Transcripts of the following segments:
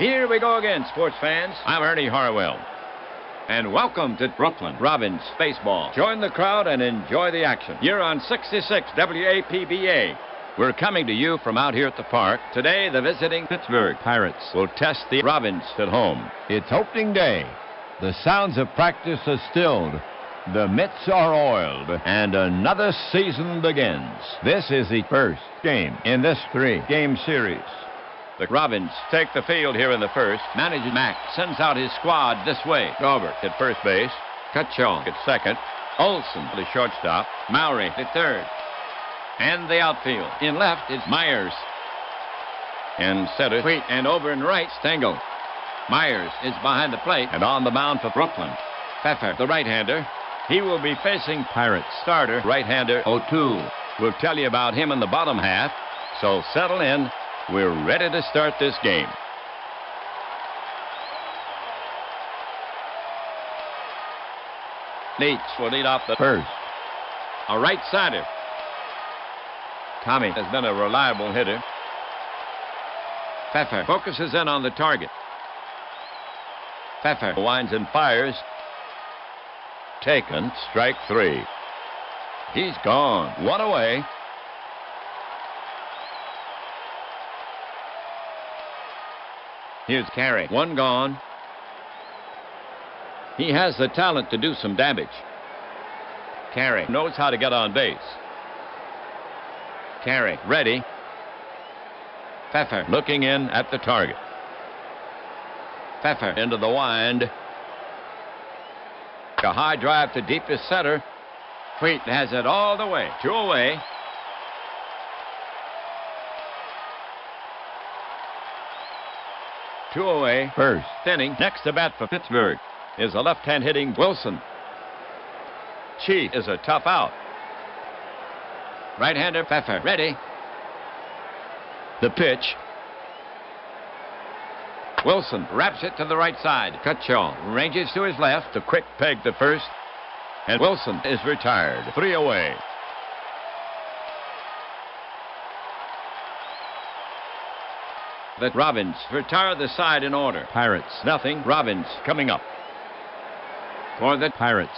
Here we go again, sports fans. I'm Ernie Harwell. And welcome to Brooklyn Robins Baseball. Join the crowd and enjoy the action. You're on 66 WAPBA. We're coming to you from out here at the park. Today, the visiting Pittsburgh Pirates will test the Robins at home. It's opening day. The sounds of practice are stilled. The mitts are oiled, and another season begins. This is the first game in this three-game series. The Robins take the field here in the first. Manager Mack sends out his squad this way. Gobert at first base. Cutchaw at second. Olson the shortstop. Mowry at third. And the outfield. In left is Myers. In center, Wheat, and over in right, Stengel. Myers is behind the plate and on the mound for Brooklyn. Pfeffer, the right-hander. He will be facing Pirates starter, right-hander O'Toole. We'll tell you about him in the bottom half, so settle in. We're ready to start this game. Leach will lead off the first. A right-sider. Tommy has been a reliable hitter. Pfeffer focuses in on the target. Pfeffer winds and fires. Taken, strike three. He's gone. One away. Here's Carey. One gone. He has the talent to do some damage. Carey knows how to get on base. Carey ready. Pfeffer looking in at the target. Pfeffer into the wind. A high drive to deepest center. Wheat has it all the way. Two away. Two away. First inning. Next to bat for Pittsburgh is a left-hand hitting Wilson. Chief is a tough out. Right-hander Pfeffer ready. The pitch. Wilson wraps it to the right side. Cutchaw ranges to his left. A quick peg to first. And Wilson is retired. Three away. The Robins retire the side in order. Pirates nothing. Robins coming up. For the Pirates.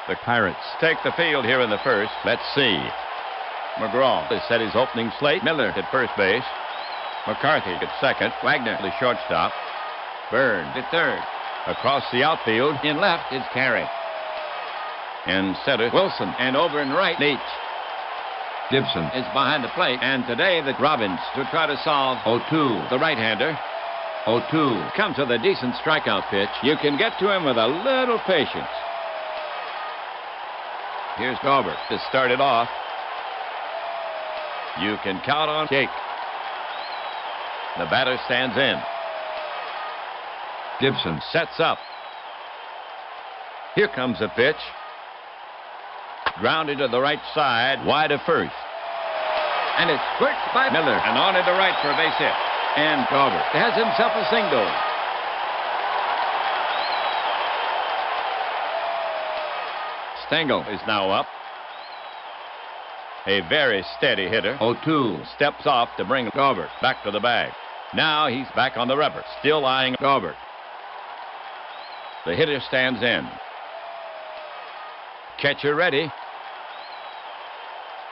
The Pirates take the field here in the first. Let's see. McGraw has set his opening slate. Miller at first base. McCarthy at second. Wagner the shortstop. Byrne at third. Across the outfield in left is Carey. In center Wilson, and over in right Leach. Gibson is behind the plate, and today the Robins to try to solve O'Toole, the right-hander. O'Toole comes with a decent strikeout pitch. You can get to him with a little patience. Here's Gobert to start it off. You can count on Jake. The batter stands in. Gibson sets up. Here comes the pitch. Grounded to the right side, wide of first. And it's squirts by Miller, and on into right for a base hit. And Gobert has himself a single. Stengel is now up. A very steady hitter. O'Toole steps off to bring Gobert back to the bag. Now he's back on the rubber, still eyeing Gobert. The hitter stands in. Catcher ready.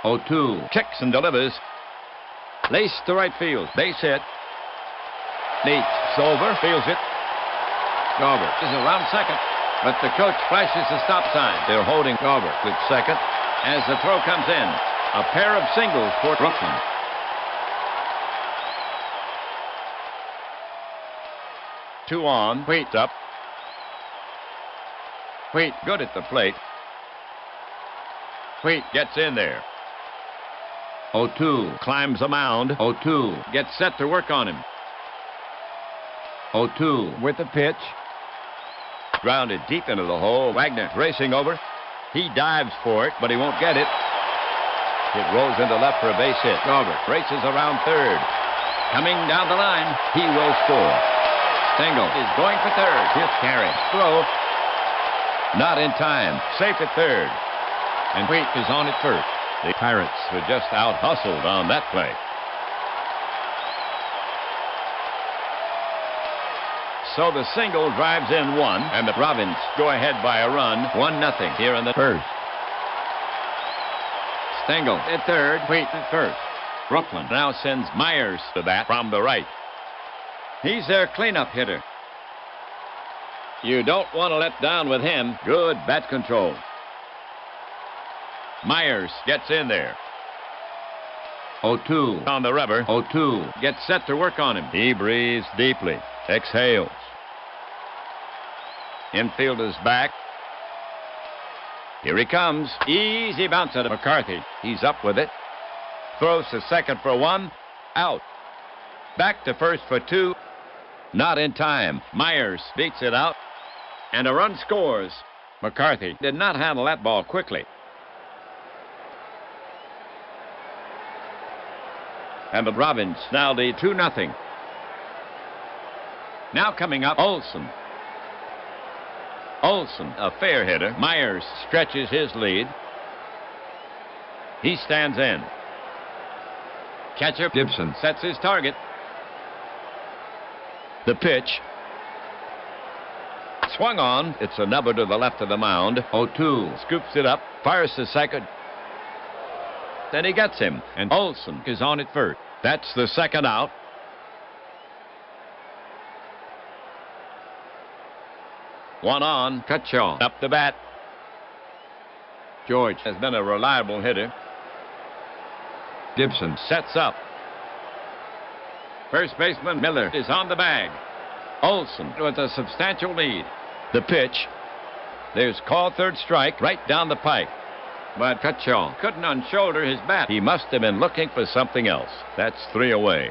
O'Toole kicks and delivers. Lace to right field. Base hit. Leach over. Fields it. Gobert is around second, but the coach flashes the stop sign. They're holding Gobert at second as the throw comes in. A pair of singles for Brooklyn. Two on. Wheat up. Wheat good at the plate. Wheat gets in there. O'Toole climbs the mound. O'Toole gets set to work on him. O'Toole with the pitch. Grounded deep into the hole. Wagner racing over. He dives for it, but he won't get it. It rolls into left for a base hit. Gobert races around third. Coming down the line, he will score. Stengel is going for third. Here's Carey. Throw. Not in time. Safe at third. And Wheat is on at first. The Pirates were just out-hustled on that play. So the single drives in one, and the Robins go ahead by a run, 1-0 here in the first. Stengel at third, Wheat at first. Brooklyn now sends Myers to bat from the right. He's their cleanup hitter. You don't want to let down with him. Good bat control. Myers gets in there. 0-2 on the rubber. 0-2 gets set to work on him. He breathes deeply. Exhales. Infield is back. Here he comes. Easy bounce at McCarthy. He's up with it. Throws to second for 1. Out. Back to first for 2. Not in time. Myers beats it out. And a run scores. McCarthy did not handle that ball quickly. And the Robins now lead 2-0. Now coming up, Olson. Olson, a fair hitter. Myers stretches his lead. He stands in. Catcher Gibson sets his target. The pitch. Swung on. It's a number to the left of the mound. 0-2 scoops it up, fires to second. Then he gets him, and Olson is on at first. That's the second out. One on, Cutchaw up the bat. George has been a reliable hitter. Gibson sets up. First baseman Miller is on the bag. Olson with a substantial lead. The pitch. There's called third strike right down the pike. But Cutchaw couldn't unshoulder his bat. He must have been looking for something else. That's 3 away.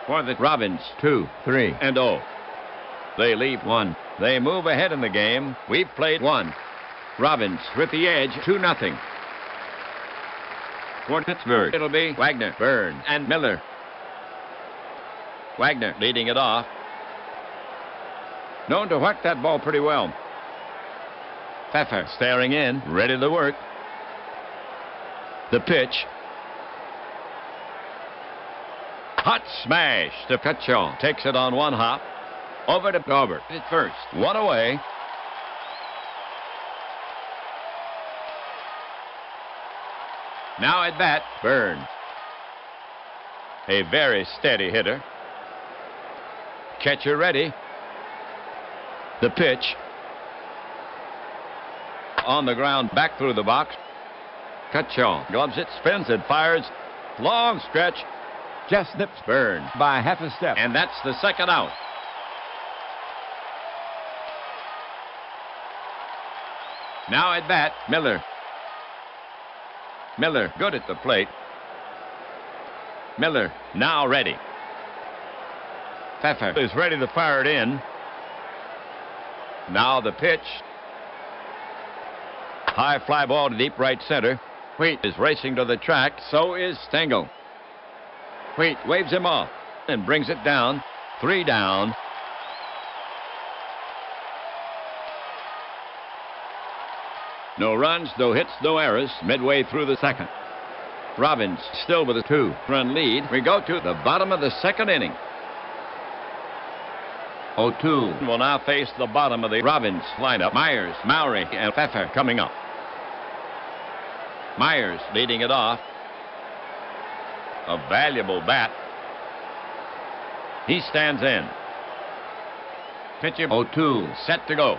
For the Robins, 2, 3, and 0. They leave 1. They move ahead in the game. We've played 1. Robins with the edge, 2-0. For Pittsburgh, it'll be Wagner, Byrne, and Miller. Wagner leading it off. Known to whack that ball pretty well. Pfeffer staring in, ready to work. The pitch. Hot smash to Cutchaw. Takes it on 1 hop. Over to Gobert at first. 1 away. Now at bat, Byrne. A very steady hitter. Catcher ready. The pitch. On the ground, back through the box. Cutchaw gloves it, spins it, fires. Long stretch. Just nips Byrne by half a step. And that's the second out. Now at bat, Miller. Miller good at the plate. Miller now ready. Pfeffer is ready to fire it in. Now the pitch. High fly ball to deep right center. Wheat is racing to the track. So is Stengel. Wheat waves him off and brings it down. 3 down. No runs, no hits, no errors. Midway through the second. Robins still with a 2-run lead. We go to the bottom of the second inning. 0-2 will now face the bottom of the Robins lineup. Myers, Mowry, and Pfeffer coming up. Myers leading it off. A valuable bat. He stands in. Pitch him. 0-2 set to go.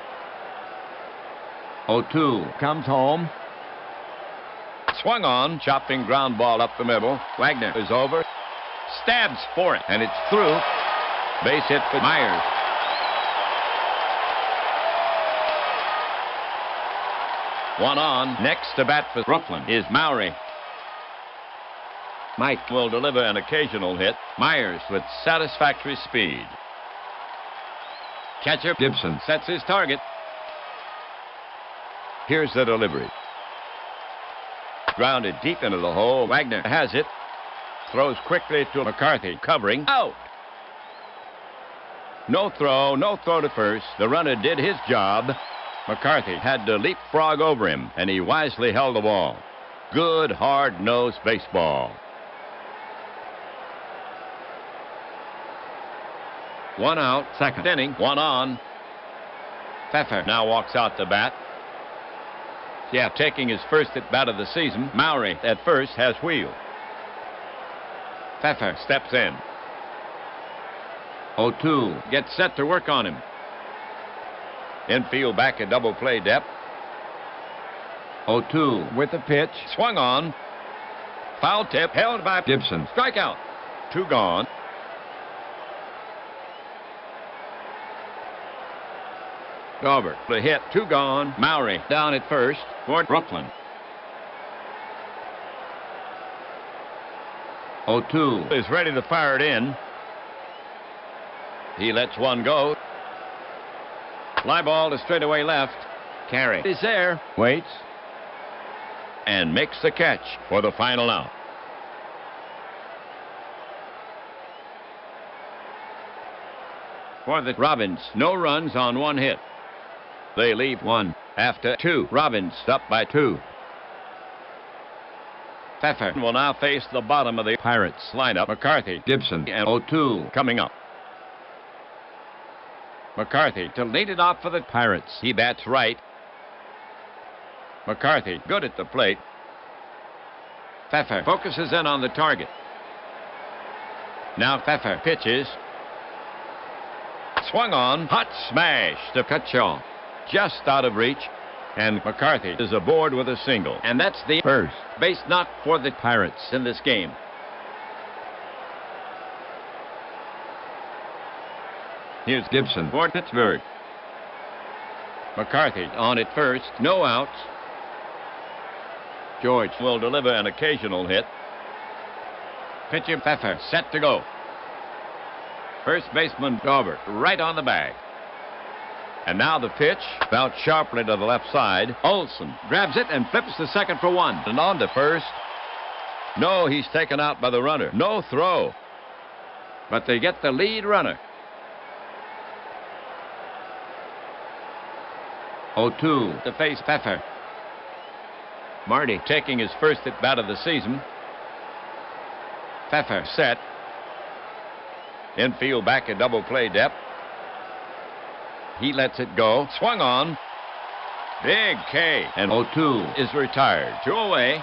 0-2 comes home. Swung on, chopping ground ball up the middle. Wagner is over. Stabs for it, and it's through. Base hit for Myers. One on. Next to bat for Brooklyn is Mowry. Mike will deliver an occasional hit. Myers with satisfactory speed. Catcher Gibson sets his target. Here's the delivery. Grounded deep into the hole. Wagner has it. Throws quickly to McCarthy. Covering. Out. No throw to first. The runner did his job. McCarthy had to leapfrog over him, and he wisely held the ball. Good, hard-nosed baseball. One out, second inning, one on. Pfeffer now walks out to bat. Yeah, taking his first at bat of the season. Mowry at first has wheeled. Pfeffer steps in. 0-2. Gets set to work on him. Infield back at double play depth. 0-2 with the pitch. Swung on. Foul tip held by Gibson. Strikeout. Two gone. Dauber, the hit, two gone. Mowry down at first for Brooklyn. 0-2 is ready to fire it in. He lets one go. Fly ball to straightaway left. Carey is there. Waits. And makes the catch for the final out. For the Robins, no runs on one hit. They leave one after two. Robins up by 2. Pfeffer will now face the bottom of the Pirates lineup. McCarthy, Gibson, and 0-2 coming up. McCarthy to lead it off for the Pirates. He bats right. McCarthy good at the plate. Pfeffer focuses in on the target. Now Pfeffer pitches. Swung on. Hot smash to Cutchaw. Just out of reach. And McCarthy is aboard with a single. And that's the first base knock for the Pirates in this game. Here's Gibson for Pittsburgh. McCarthy on at first. No outs. George will deliver an occasional hit. Pitcher Pfeffer set to go. First baseman Dauber right on the bag. And now the pitch, out sharply to the left side. Olson grabs it and flips to second for one. And on to first. No, he's taken out by the runner. No throw. But they get the lead runner. 0-2 to face Pfeffer. Marty taking his first at bat of the season. Pfeffer set. Infield back at double play depth. He lets it go. Swung on. Big K. And 0-2 is retired. 2 away.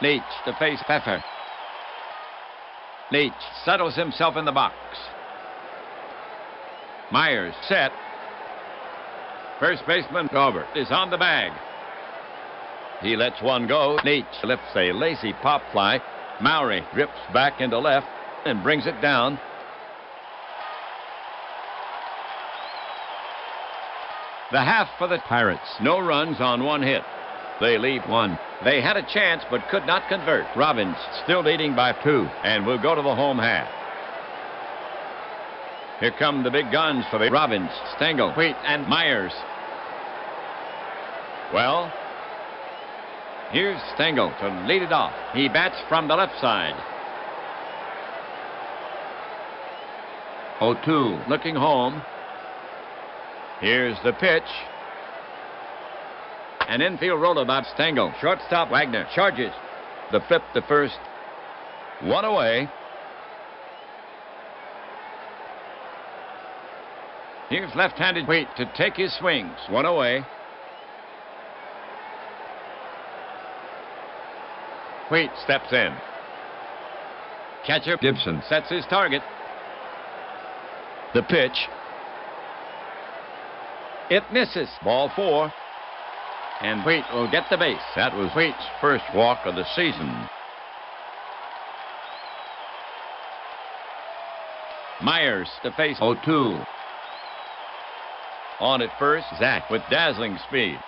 Leach to face Pfeffer. Leach settles himself in the box. Myers set. First baseman Dauber is on the bag. He lets one go. Leach lifts a lazy pop fly. Mowry drifts back into left and brings it down. The half for the Pirates. No runs on one hit. They leave one. They had a chance but could not convert. Robins still leading by 2 and will go to the home half. Here come the big guns for the Robins. Stengel, Wheat, and Myers. Well, here's Stengel to lead it off. He bats from the left side. 0-2 looking home. Here's the pitch. An infield roller by Stengel. Shortstop Wagner charges. The flip to first. One away. Here's left-handed Wheat to take his swings. One away. Wheat steps in. Catcher Gibson sets his target. The pitch. It misses. Ball 4. And Wheat will get the base. That was Wheat's first walk of the season. Myers to face 0-2. On at first, Zach with dazzling speed.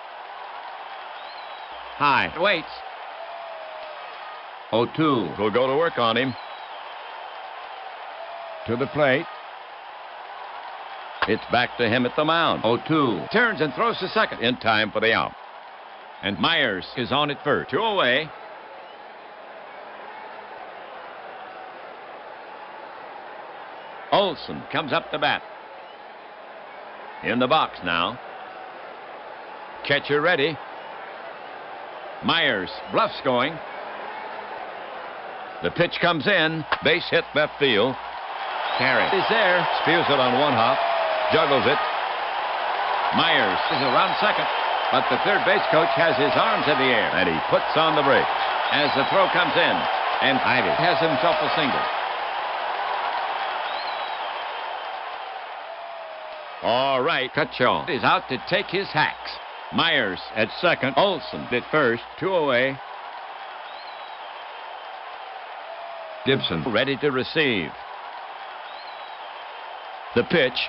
High. Waits. 0-2 will go to work on him. To the plate. It's back to him at the mound. 0-2 turns and throws to second in time for the out. And Myers is on at first. 2 away. Olson comes up to bat. In the box now. Catcher ready. Myers bluffs going. The pitch comes in. Base hit left field. Carey is there. Spears it on one hop. Juggles it. Myers is around second. But the third base coach has his arms in the air. And he puts on the brakes as the throw comes in. And Ivy has himself a single. All right, Cutchaw is out to take his hacks. Myers at second. Olson at first. 2 away. Gibson ready to receive. The pitch.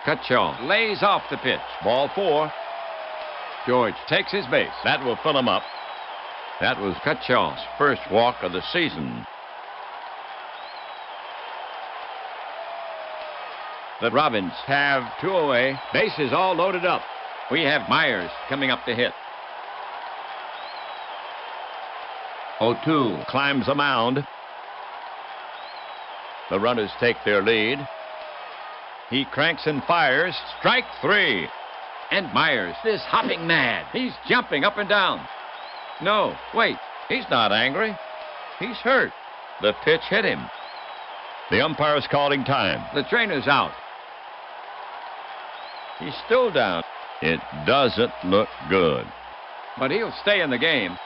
Cutchaw lays off the pitch. Ball 4. George takes his base. That will fill him up. That was Cutchaw's first walk of the season. The Robins have 2 away. Bases all loaded up. We have Myers coming up to hit. 0-2 climbs the mound. The runners take their lead. He cranks and fires. Strike 3. And Myers is hopping mad. He's jumping up and down. No, wait. He's not angry. He's hurt. The pitch hit him. The umpire's calling time. The trainer's out. He's still down. It doesn't look good. But he'll stay in the game.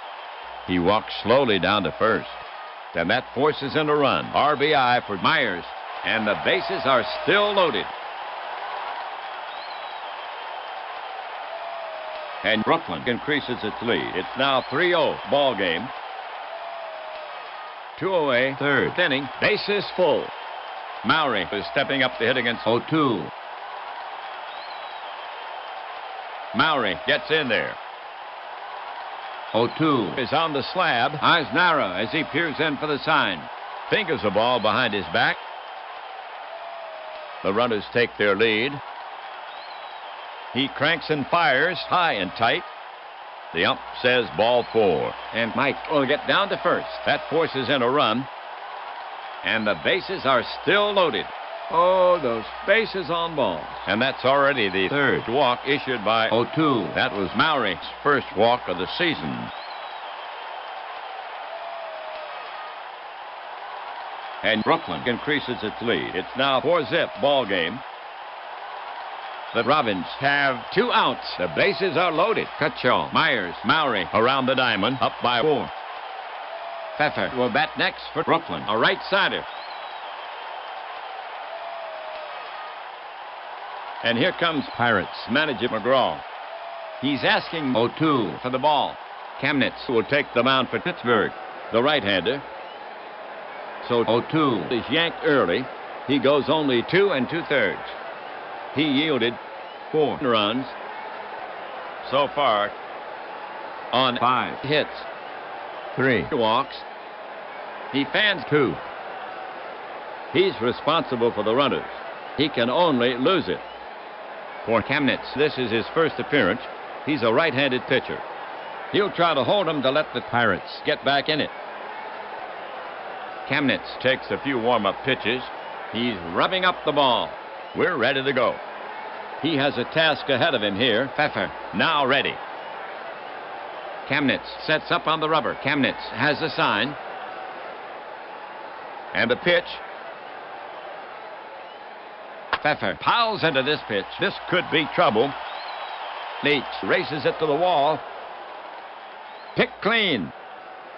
He walks slowly down to first. And that forces in a run. RBI for Myers. And the bases are still loaded. And Brooklyn increases its lead. It's now 3-0 ball game. 2 away. Third inning. Bases full. Mowry is stepping up to hit against 0-2. Mowry gets in there. 0-2 is on the slab. Eyes narrow as he peers in for the sign. Fingers the ball behind his back. The runners take their lead. He cranks and fires high and tight. The ump says ball 4. And Mike will get down to first. That forces in a run. And the bases are still loaded. Oh, those bases on balls. And that's already the third walk issued by 0-2. That was Mowry's first walk of the season. And Brooklyn increases its lead. It's now 4-zip ball game. The Robins have 2 outs. The bases are loaded. Cutchaw, Myers, Mowry around the diamond, up by 4. Pfeffer will bat next for Brooklyn, a right-sider. And here comes Pirates manager McGraw. He's asking 0-2 for the ball. Kamnitz will take the mound for Pittsburgh, the right-hander. So 0-2 is yanked early. He goes only 2 2/3. He yielded 4 runs so far on 5 hits. 3 walks. He fans 2. He's responsible for the runners. He can only lose it. For Kamnitz, this is his first appearance. He's a right-handed pitcher. He'll try to hold him to let the Pirates get back in it. Kamnitz takes a few warm-up pitches. He's rubbing up the ball. We're ready to go. He has a task ahead of him here. Pfeffer now ready. Kamnitz sets up on the rubber. Kamnitz has a sign. And the pitch. Pfeffer piles into this pitch. This could be trouble. Leach races it to the wall. Picked clean.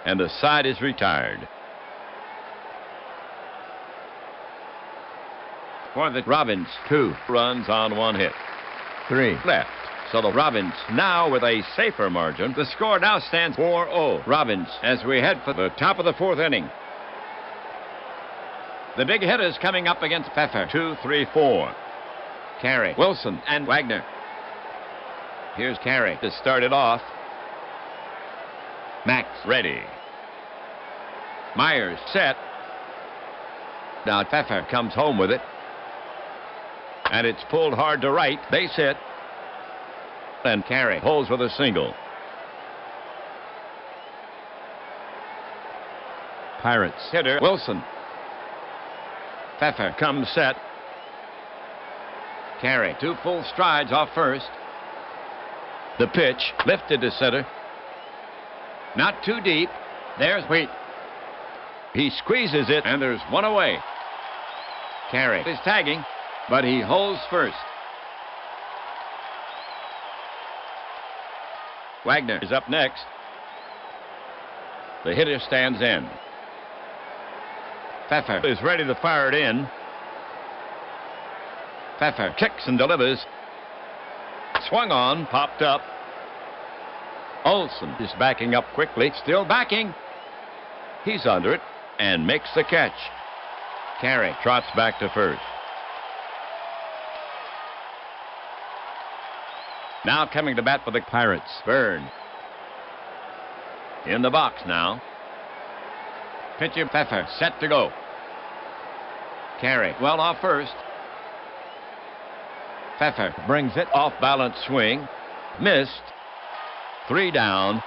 And the side is retired. For the Robins, 2 runs on 1 hit. 3 left. So the Robins now with a safer margin. The score now stands 4-0. Robins as we head for the top of the 4th inning. The big hitters coming up against Pfeffer. 2, 3, 4. Carey, Wilson, and Wagner. Here's Carey to start it off. Max ready. Myers set. Now Pfeffer comes home with it. And it's pulled hard to right. Base hit. And Carey holds with a single. Pirates hitter Wilson. Pfeffer comes set. Carey 2 full strides off first. The pitch lifted to center. Not too deep. There's Wheat. He squeezes it, and there's one away. Carey is tagging, but he holds first. Wagner is up next. The hitter stands in. Pfeffer is ready to fire it in. Pfeffer kicks and delivers. Swung on, popped up. Olson is backing up quickly, still backing. He's under it and makes the catch. Carey trots back to first. Now coming to bat for the Pirates, Byrne. In the box now. Pitcher Pfeffer set to go. Carey well off first. Pfeffer brings it off balance swing. Missed. 3 down.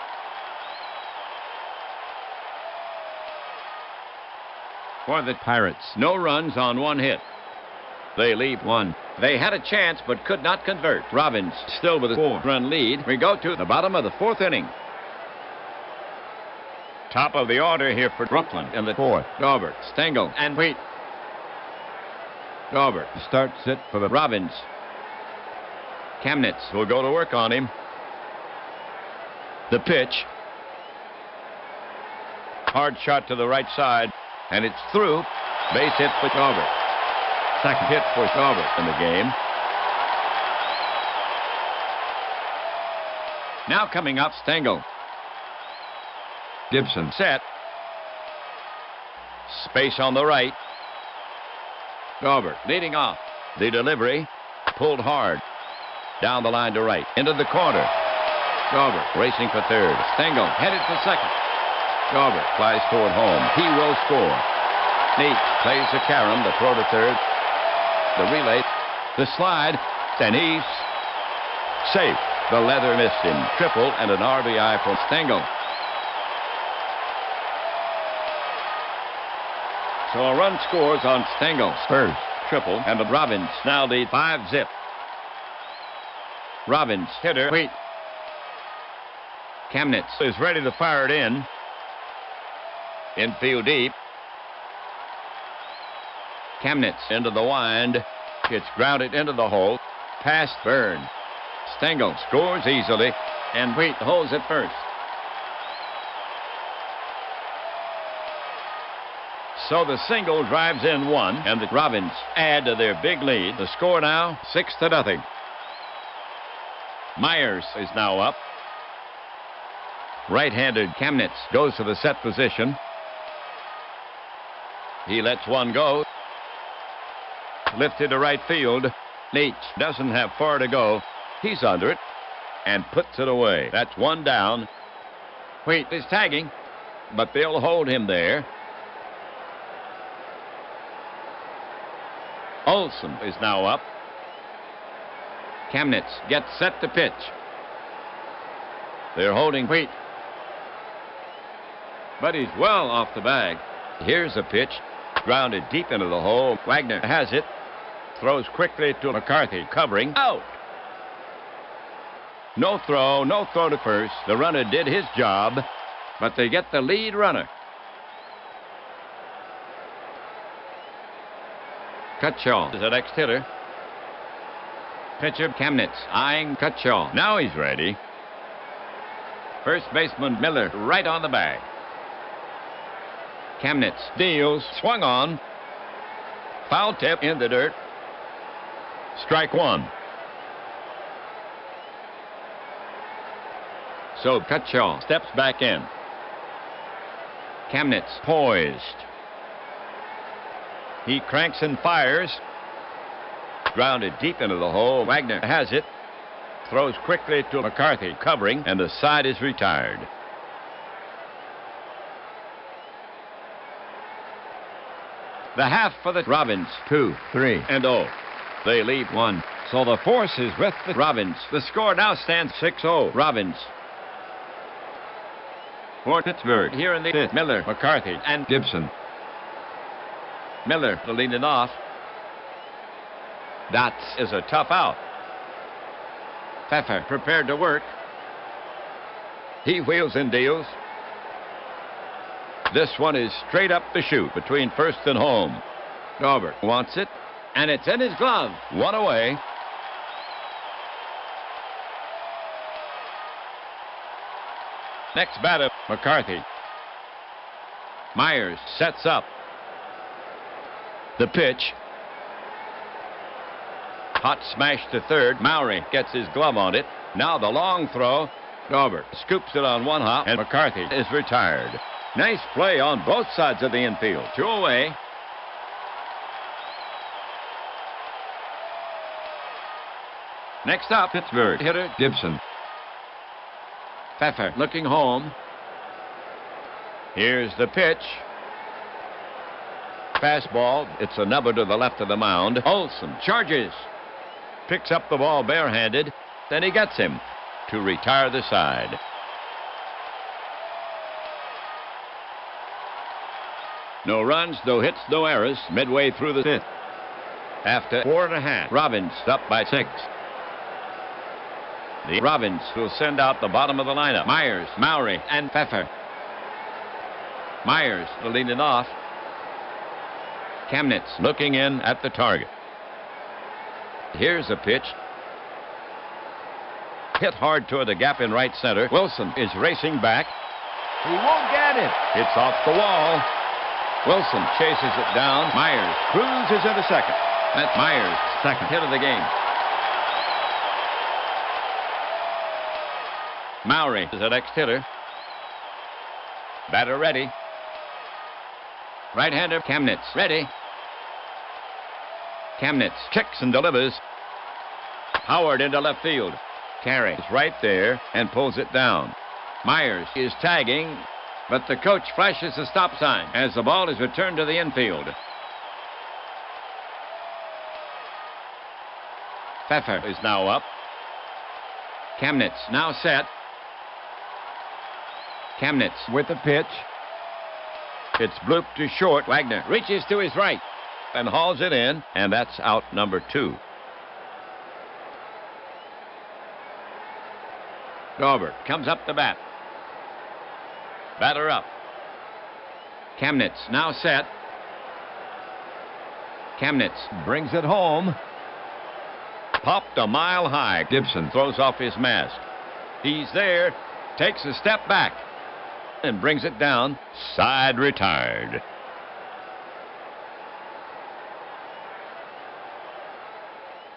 For the Pirates, no runs on 1 hit. They leave 1. They had a chance but could not convert. Robbins still with a 4-run lead. We go to the bottom of the 4th inning. Top of the order here for Brooklyn in the 4th. Daubert, Stengel, and Wheat. Daubert starts it for the Robbins. Kamnitz will go to work on him. The pitch. Hard shot to the right side, and it's through. Base hit for Daubert. Second hit for Daubert in the game. Now coming up, Stengel. Gibson set. Space on the right. Daubert leading off. The delivery pulled hard. Down the line to right. Into the corner. Daubert racing for third. Stengel headed for second. Daubert flies toward home. He will score. Neat plays the carom to throw to third. The relay. The slide. And he's safe. The leather missed him. Triple and an RBI for Stengel. So a run scores on Stengel's first triple, and the Robbins now lead 5-0. Robbins, hitter, Wheat. Kamnitz is ready to fire it in. Infield deep. Kamnitz into the wind. It's grounded into the hole. Past Byrne. Stengel scores easily, and Wheat holds it first. So the single drives in 1, and the Robins add to their big lead. The score now 6-0. Myers is now up. Right-handed Kamnitz goes to the set position. He lets one go. Lifted to right field. Leach doesn't have far to go. He's under it and puts it away. That's 1 down. Wheat is tagging, but they'll hold him there. Olson is now up. Kamnitz gets set to pitch. They're holding Wheat, but he's well off the bag. Here's a pitch. Grounded deep into the hole. Wagner has it. Throws quickly to McCarthy. Covering. Out. No throw to first. The runner did his job, but they get the lead runner. Cutshall is the next hitter. Pitcher Kamnitz eyeing Cutshall. Now he's ready. First baseman Miller right on the bag. Kamnitz deals. Swung on. Foul tip in the dirt. Strike 1. So Cutshall steps back in. Kamnitz poised. He cranks and fires. Grounded deep into the hole. Wagner has it. Throws quickly to McCarthy. Covering, and the side is retired. The half for the Robins. 2, 3, and 0. They leave 1. So the force is with the Robins. The score now stands 6-0. Robins. For Pittsburgh, here in the 5th, Miller, McCarthy, and Gibson. Miller to lead it off. Dots is a tough out. Pfeffer prepared to work. He wheels and deals. This one is straight up the chute between first and home. Daubert wants it, and it's in his glove. One away. Next batter, McCarthy. Myers sets up. The pitch. Hot smash to third. Mowry gets his glove on it. Now the long throw. Daubert scoops it on one hop, and McCarthy is retired. Nice play on both sides of the infield. Two away. Next up, Pittsburgh hitter Gibson. Pfeffer looking home. Here's the pitch. Fastball. It's a nubber to the left of the mound. Olson charges. Picks up the ball barehanded. Then he gets him to retire the side. No runs, no hits, no errors. Midway through the fifth. After 4.5, Robbins up by 6. The Robbins will send out the bottom of the lineup. Myers, Mowry, and Pfeffer. Myers leading off. Kamnitz looking in at the target. Here's a pitch. Hit hard toward the gap in right center. Wilson is racing back. He won't get it. It's off the wall. Wilson chases it down. Myers cruises into second. That's Myers' second hit of the game. Mowry is the next hitter. Batter ready. Right-hander Kamnitz ready. Kamnitz kicks and delivers. Howard into left field. Carey is right there and pulls it down. Myers is tagging, but the coach flashes the stop sign as the ball is returned to the infield. Pfeffer is now up. Kamnitz now set. Kamnitz with the pitch. It's blooped to short. Wagner reaches to his right and hauls it in, and that's out number 2. Daubert comes up the bat. Batter up. Kamnitz now set. Kamnitz brings it home. Popped a mile high. Gibson throws off his mask. He's there, takes a step back, and brings it down. Side retired.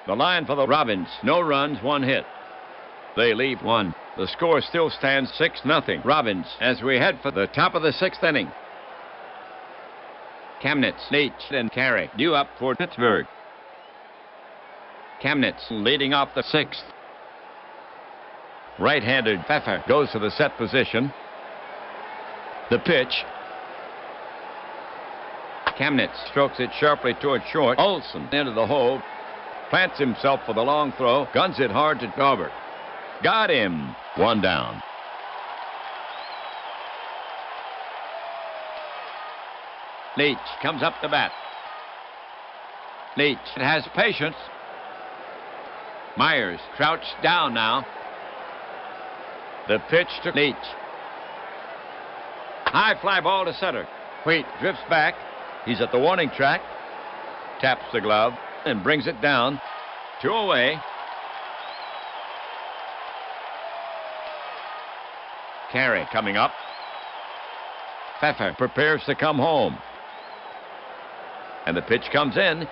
The line for the Robins. No runs, 1 hit. They leave 1. The score still stands 6-0. Robins as we head for the top of the 6th inning. Kamnitz, Leach, and Carey due up for Pittsburgh. Kamnitz leading off the 6th. Right-handed Pfeffer goes to the set position. The pitch. Kamnitz strokes it sharply toward short. Olson into the hole. Plants himself for the long throw. Guns it hard to Daubert. Got him. 1 down. Leach comes up the bat. Leach has patience. Myers crouched down now. The pitch to Leach. High fly ball to center. Wheat drifts back. He's at the warning track. Taps the glove and brings it down. 2 away. Carey coming up. Pfeffer prepares to come home. And the pitch comes in.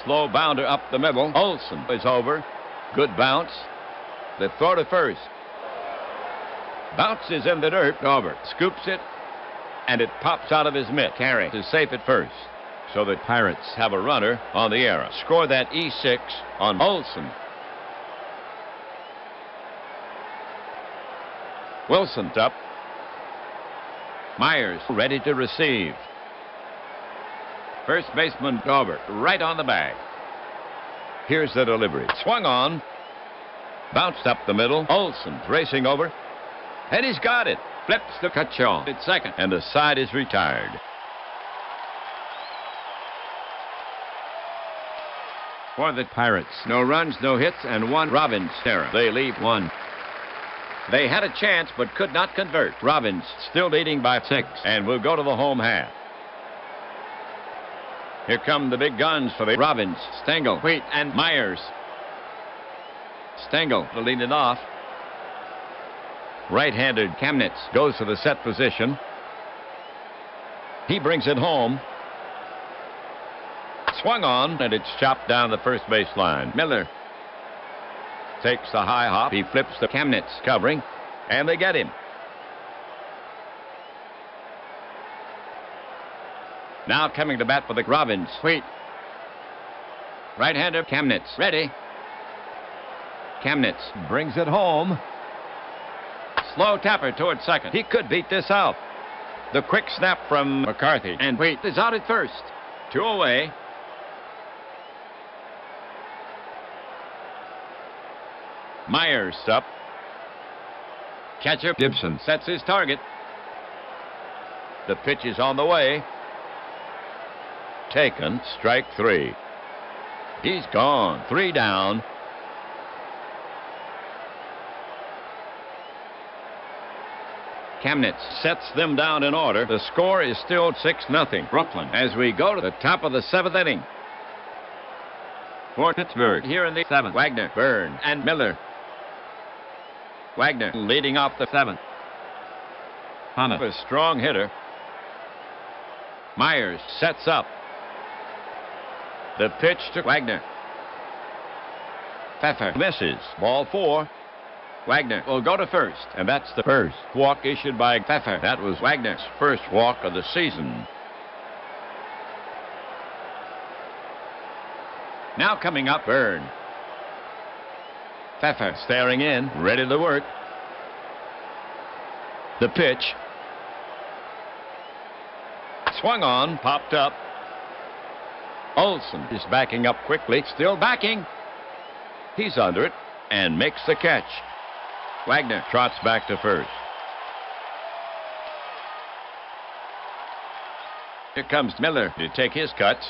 Slow bounder up the middle. Olson is over. Good bounce. The throw to first. Bounces in the dirt. Daubert scoops it, and it pops out of his mitt. Carey is safe at first. So the Pirates have a runner on the error. Score that E6 on Olson. Wilson's up. Myers ready to receive. First baseman Daubert right on the bag. Here's the delivery. Swung on. Bounced up the middle. Olson racing over. And he's got it. Flips to Cutchaw at second. And the side is retired. For the Pirates, no runs, no hits, and 1 Robins error. They leave 1. They had a chance but could not convert. Robbins still leading by 6, and we'll go to the home half. Here come the big guns for the Robbins. Stengel, Wheat, and Myers. Stengel to lead it off. Right-handed Kamnitz goes to the set position. He brings it home. Swung on, and it's chopped down the first baseline. Miller takes the high hop. He flips the Kamnitz covering, and they get him. Now coming to bat for the Robbins. Wheat. Right-hander Kamnitz. Ready. Kamnitz Brings it home. slow tapper towards second. He could beat this out. The quick snap from McCarthy. And Wheat is out at first. 2 away. Myers up. Catcher Gibson sets his target. The pitch is on the way. Taken. Strike 3. He's gone. 3 down. Kamnitz sets them down in order. The score is still 6-0. Brooklyn as we go to the top of the 7th inning. For Pittsburgh here in the 7th. Wagner, Byrne, and Miller. Wagner leading off the 7th. Hanna, a strong hitter. Myers sets up. The pitch to Wagner. Pfeffer misses. Ball 4. Wagner will go to first, and that's the first walk issued by Pfeffer. That was Wagner's first walk of the season. Now coming up, Byrne. Pfeffer staring in, ready to work. The pitch. Swung on, popped up. Olson is backing up quickly, still backing. He's under it and makes the catch. Wagner trots back to first. Here comes Miller to take his cuts.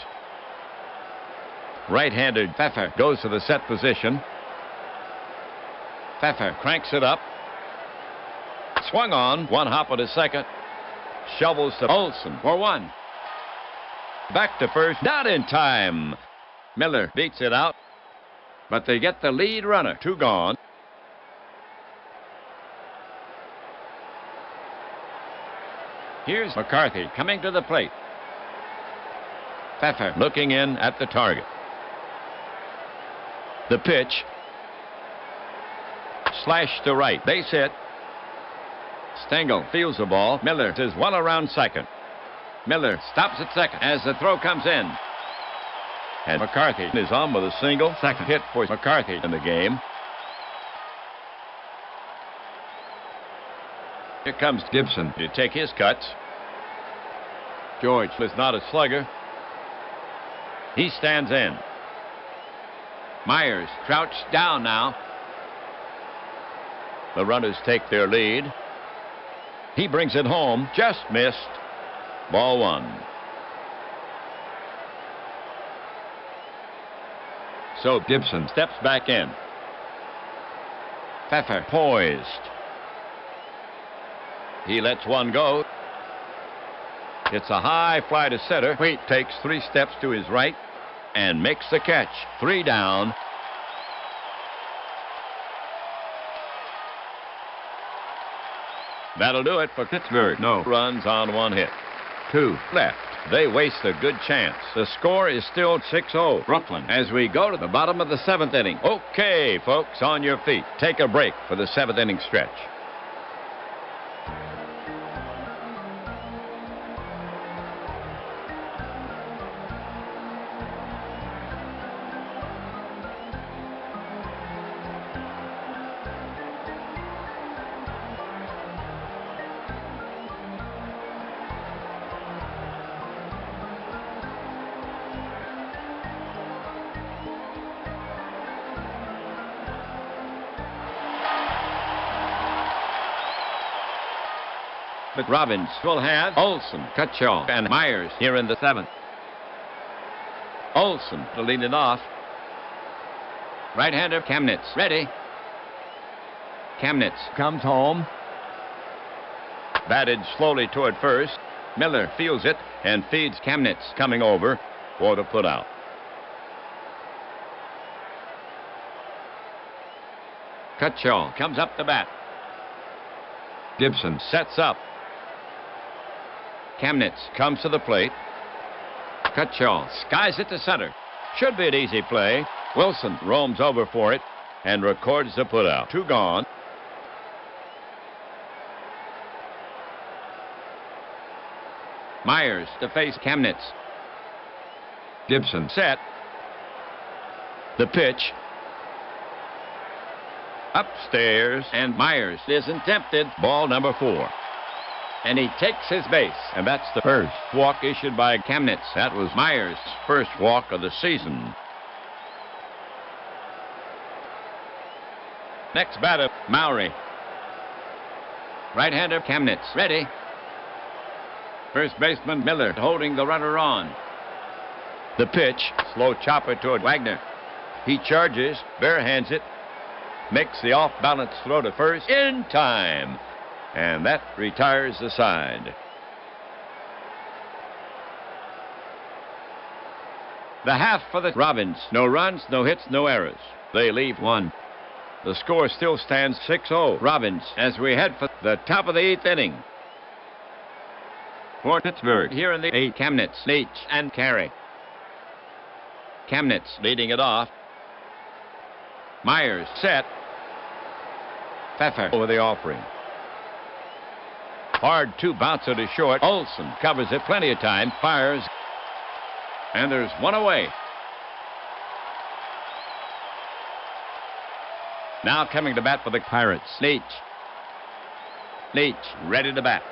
Right-handed Pfeffer goes to the set position. Pfeffer cranks it up. Swung on, 1 hop to second. Shovels to Olson for 1. Back to first, not in time. Miller beats it out, but they get the lead runner. 2 gone. Here's McCarthy coming to the plate. Pfeffer looking in at the target. The pitch. Slash to right. Base hit. Stengel fields the ball. Miller is well around second. Miller stops at second as the throw comes in. And McCarthy is on with a single. Second hit for McCarthy in the game. Here comes Gibson to take his cuts. George is not a slugger. He stands in. Myers crouched down now. The runners take their lead. He brings it home. Just missed. Ball 1. So Gibson steps back in. Pfeffer poised. He lets one go. It's a high fly to center. Wheat takes 3 steps to his right and makes the catch. 3 down. That'll do it for Pittsburgh. No runs on 1 hit. 2 left. They waste a good chance. The score is still 6-0. Brooklyn as we go to the bottom of the 7th inning. Okay, folks, on your feet. Take a break for the 7th inning stretch. But Robbins will have Olson, Cutchaw, and Myers here in the 7th. Olson to lead it off. Right-hander Kamnitz ready. Kamnitz comes home. Batted slowly toward first. Miller fields it and feeds Kamnitz, coming over for the putout. Cutshaw comes up to bat. Gibson sets up. Kamnitz comes to the plate. Cutshaw skies it to center. Should be an easy play. Wilson roams over for it and records the putout. 2 gone. Myers to face Kamnitz. Gibson set. The pitch. Upstairs, and Myers isn't tempted. Ball number 4. And he takes his base. And that's the first walk issued by Kamnitz. That was Myers' first walk of the season. Next batter, Mowry. Right-hander Kamnitz. Ready. First baseman Miller holding the runner on. The pitch. Slow chopper toward Wagner. He charges, barehands it. Makes the off-balance throw to first in time. And that retires the side. The half for the Robins. No runs, no hits, no errors. They leave 1. The score still stands 6-0 Robins as we head for the top of the 8th inning. For Pittsburgh, here in the 8th, Kamnitz, Leach, and Carey. Kamnitz leading it off. Myers set. Pfeffer over the offering. Hard 2 bouncer to short. Olson covers it plenty of time. Fires. And there's 1 away. Now coming to bat for the Pirates. Leach. Leach ready to bat.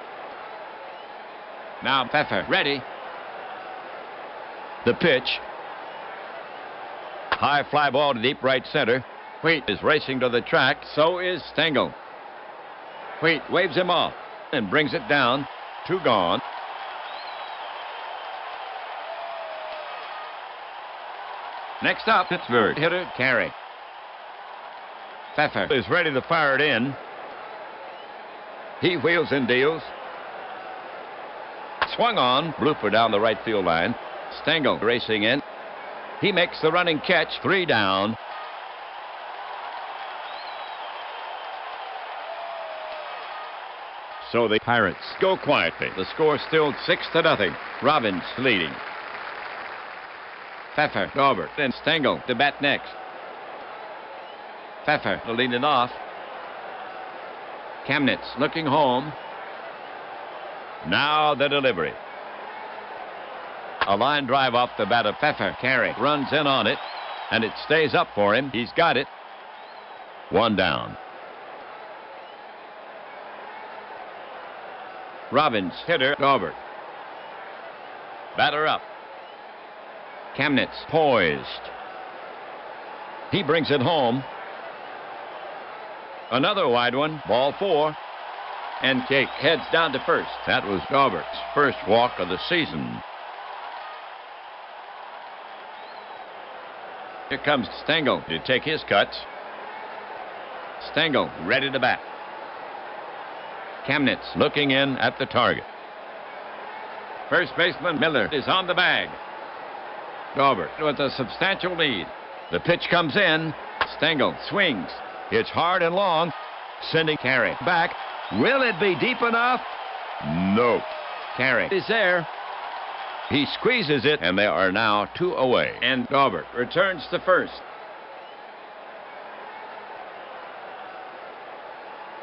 Now Pfeffer ready. The pitch. High fly ball to deep right center. Wheat is racing to the track. So is Stengel. Wheat waves him off and brings it down. 2 gone. Next up, Pittsburgh hitter Carey. Pfeffer is ready to fire it in. He wheels and deals. Swung on. Blooper down the right field line. Stengel racing in. He makes the running catch. 3 down. So the Pirates go quietly. The score still 6-0. Robins leading. Pfeffer, Gaubert, and Stengel to bat next. Pfeffer to lead it off. Kamnitz looking home. Now the delivery. A line drive off the bat of Pfeffer. Carey runs in on it, and it stays up for him. He's got it. 1 down. Robins hitter Gaubert. Batter up. Kamnitz poised. He brings it home. Another wide one. Ball 4. And Jake heads down to first. That was Gaubert's first walk of the season. Here comes Stengel to take his cuts. Stengel ready to bat. Kamnitz looking in at the target. First baseman Miller is on the bag. Gaubert with a substantial lead. The pitch comes in. Stengel swings. It's hard and long. Sending Carey back. Will it be deep enough? No. Carey is there. He squeezes it, and they are now 2 away. And Gaubert returns to first.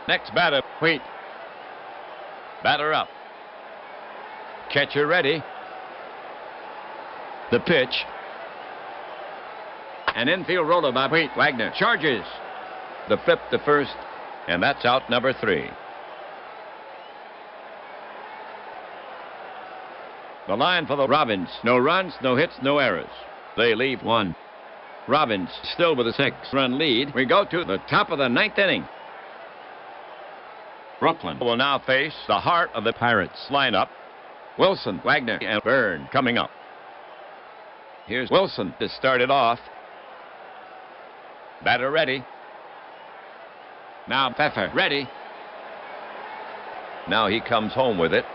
Next batter, Wheat. Batter up. Catcher ready. The pitch. An infield roller by Wheat. Wagner charges. The flip to first, and that's out number 3. The line for the Robins. No runs, no hits, no errors. They leave 1. Robins still with a 6-run lead. We go to the top of the 9th inning. Brooklyn will now face the heart of the Pirates lineup. Wilson, Wagner, and Byrne coming up. Here's Wilson to start it off. Batter ready. Now Pfeffer, ready. Now he comes home with it.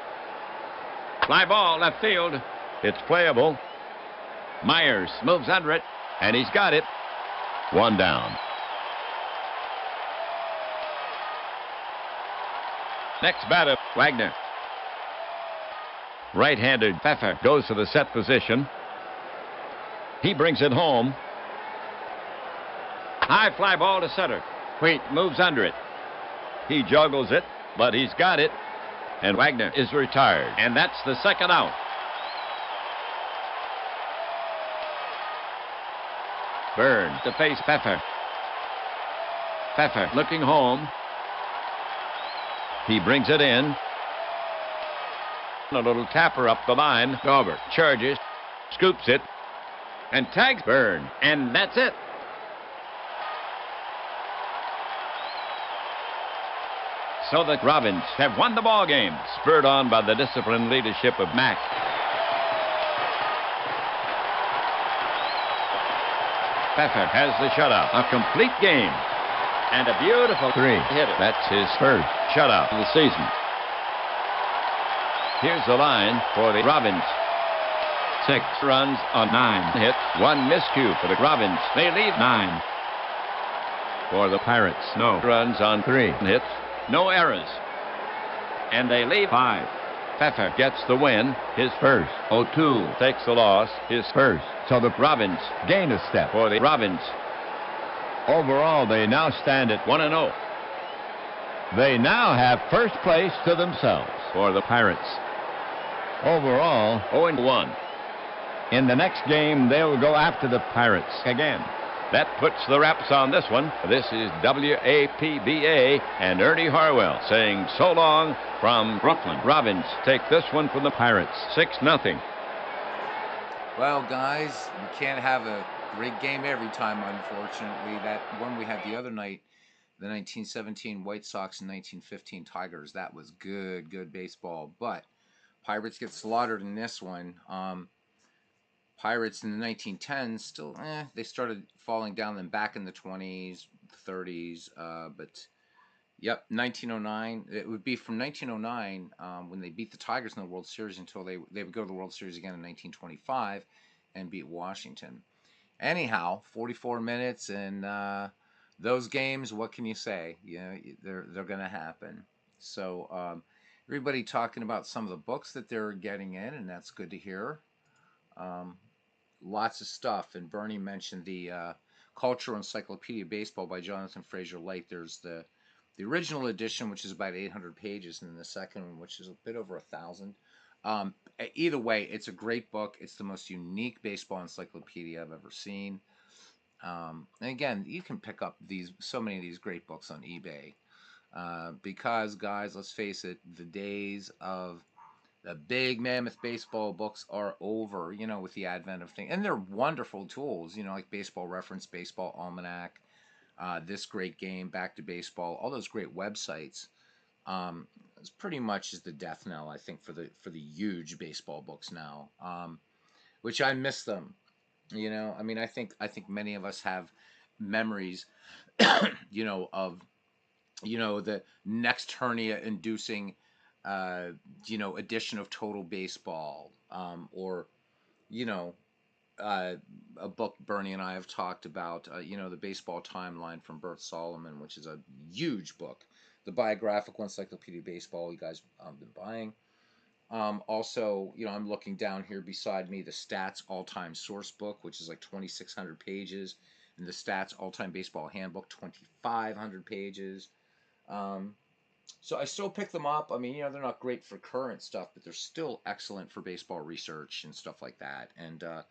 Fly ball, left field. It's playable. Myers moves under it, and he's got it. One down. Next batter, Wagner. Right-handed Pfeffer goes to the set position. He brings it home. High fly ball to center. Wheat moves under it. He juggles it, but he's got it. And Wagner is retired. And that's the second out. Byrne to face Pfeffer. Pfeffer looking home. He brings it in. A little tapper up the line. Dauber charges, scoops it, and tags Byrne. And that's it. So the Robins have won the ball game, spurred on by the disciplined leadership of Mack. Pfeffer has the shutout. A complete game. And a beautiful three-hitter. That's his first shutout of the season. Here's the line for the Robins. 6 runs on 9 hits. 1 miscue for the Robins. They lead 9. For the Pirates, no runs on 3 hits. No errors. And they leave 5. Pfeffer gets the win, his first. O'Toole takes the loss, his first. So the Robins gain a step. For the Robins. Overall, they now stand at 1-0. They now have first place to themselves. For the Pirates. Overall, 0-1. in the next game, they'll go after the Pirates again. That puts the wraps on this one. This is APBA and Ernie Harwell saying so long from Brooklyn. Robins take this one from the Pirates, 6-0. Well, guys, we can't have a great game every time, unfortunately. That one we had the other night, the 1917 White Sox and 1915 Tigers, that was good baseball. But Pirates get slaughtered in this one. Pirates in the 1910s still, they started falling down, then back in the 20s, 30s. But, yep, 1909. It would be from 1909 when they beat the Tigers in the World Series until they would go to the World Series again in 1925 and beat Washington. Anyhow, 44 minutes, and those games, what can you say? They're going to happen. So everybody talking about some of the books that they're getting in, and that's good to hear. Lots of stuff, and Bernie mentioned the Cultural Encyclopedia of Baseball by Jonathan Fraser Light. There's the original edition, which is about 800 pages, and then the second one, which is a bit over 1,000. Either way, it's a great book. It's the most unique baseball encyclopedia I've ever seen. And again, you can pick up so many of these great books on eBay because, guys, let's face it, the days of the big mammoth baseball books are over, with the advent of things. And they're wonderful tools, like Baseball Reference, Baseball Almanac, This Great Game, Back to Baseball, all those great websites. It's pretty much is the death knell, I think, for the huge baseball books now, which I miss them. I think many of us have memories, of, the next hernia-inducing edition of Total Baseball, or, a book Bernie and I have talked about, the Baseball Timeline from Bert Solomon, which is a huge book. The Biographical Encyclopedia of Baseball you guys have been buying. Also, I'm looking down here beside me, the Stats All-Time Source Book, which is like 2,600 pages, and the Stats All-Time Baseball Handbook, 2,500 pages. So I still pick them up. I mean, they're not great for current stuff, but they're still excellent for baseball research and stuff like that. And, of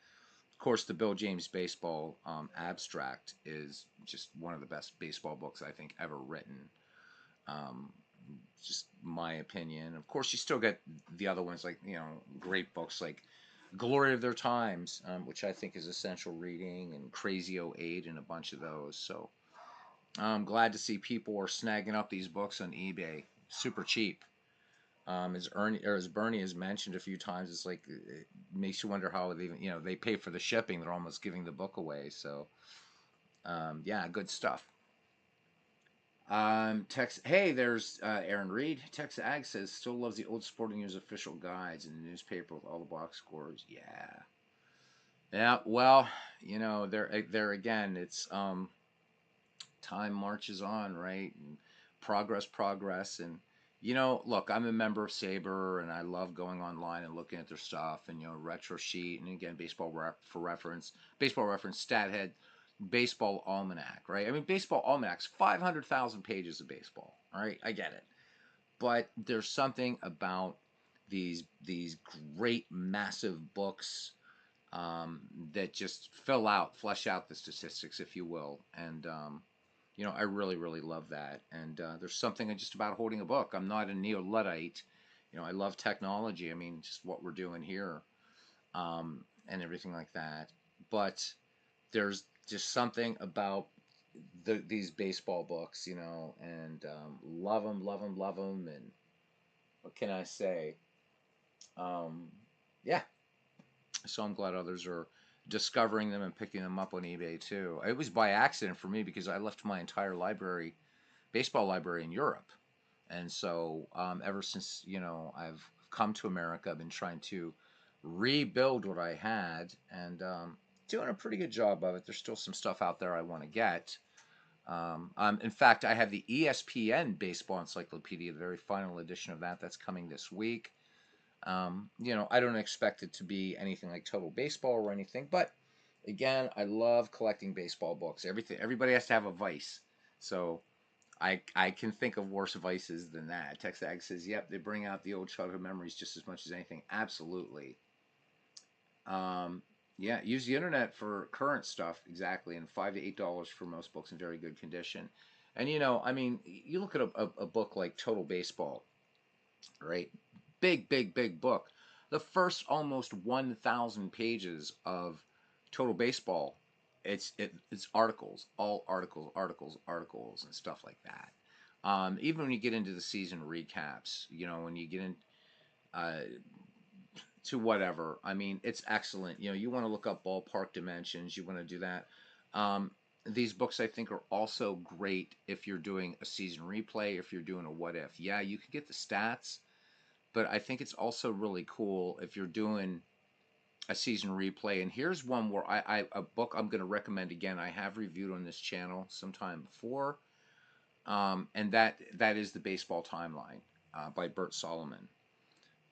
course, the Bill James Baseball Abstract is just one of the best baseball books I think ever written. Just my opinion. Of course, you still get the other ones like, great books like Glory of Their Times, which I think is essential reading, and Crazy '08 and a bunch of those. So I'm glad to see people are snagging up these books on eBay, super cheap. As Bernie has mentioned a few times, it's like it makes you wonder how they pay for the shipping. They're almost giving the book away. So yeah, good stuff. Hey, there's Aaron Reed. Tex Ag says still loves the old Sporting News official guides in the newspaper with all the box scores. Yeah, yeah. Well, there again, it's time marches on, right? And progress, and look, I'm a member of Saber, and I love going online and looking at their stuff, and Retro Sheet, and again, for reference, Baseball Reference, Stathead, Baseball Almanac, right? I mean, Baseball Almanac's 500,000 pages of baseball. All right, I get it, but there's something about these great massive books that just flesh out the statistics, if you will, and I really, really love that. And there's something just about holding a book. I'm not a neo-Luddite. I love technology. I mean, just what we're doing here and everything like that. But there's just something about these baseball books, and love them, love them, love them. And what can I say? Um, yeah. So I'm glad others are discovering them and picking them up on eBay too. It was by accident for me because I left my entire baseball library in Europe. And so ever since, I've come to America, I've been trying to rebuild what I had and doing a pretty good job of it. There's still some stuff out there I want to get. In fact, I have the ESPN Baseball Encyclopedia, the very final edition of that. That's coming this week. I don't expect it to be anything like Total Baseball or anything, but again, I love collecting baseball books. Everybody has to have a vice. So I can think of worse vices than that. Texag says, "Yep, they bring out the old childhood memories just as much as anything." Absolutely. Um, yeah, use the internet for current stuff exactly, and $5 to $8 for most books in very good condition. And I mean, you look at a book like Total Baseball, right? Big, big, big book. The first almost 1,000 pages of Total Baseball, it's articles, all articles, articles, articles, and stuff like that. Even when you get into the season recaps, when you get in uh, to whatever, I mean, it's excellent. You want to look up ballpark dimensions, you want to do that. Um, these books, I think, are also great if you're doing a season replay, if you're doing a what if. Yeah, you could get the stats, but I think it's also really cool if you're doing a season replay. And here's one where a book I'm going to recommend again. I have reviewed on this channel sometime before, and that is the Baseball Timeline by Bert Solomon.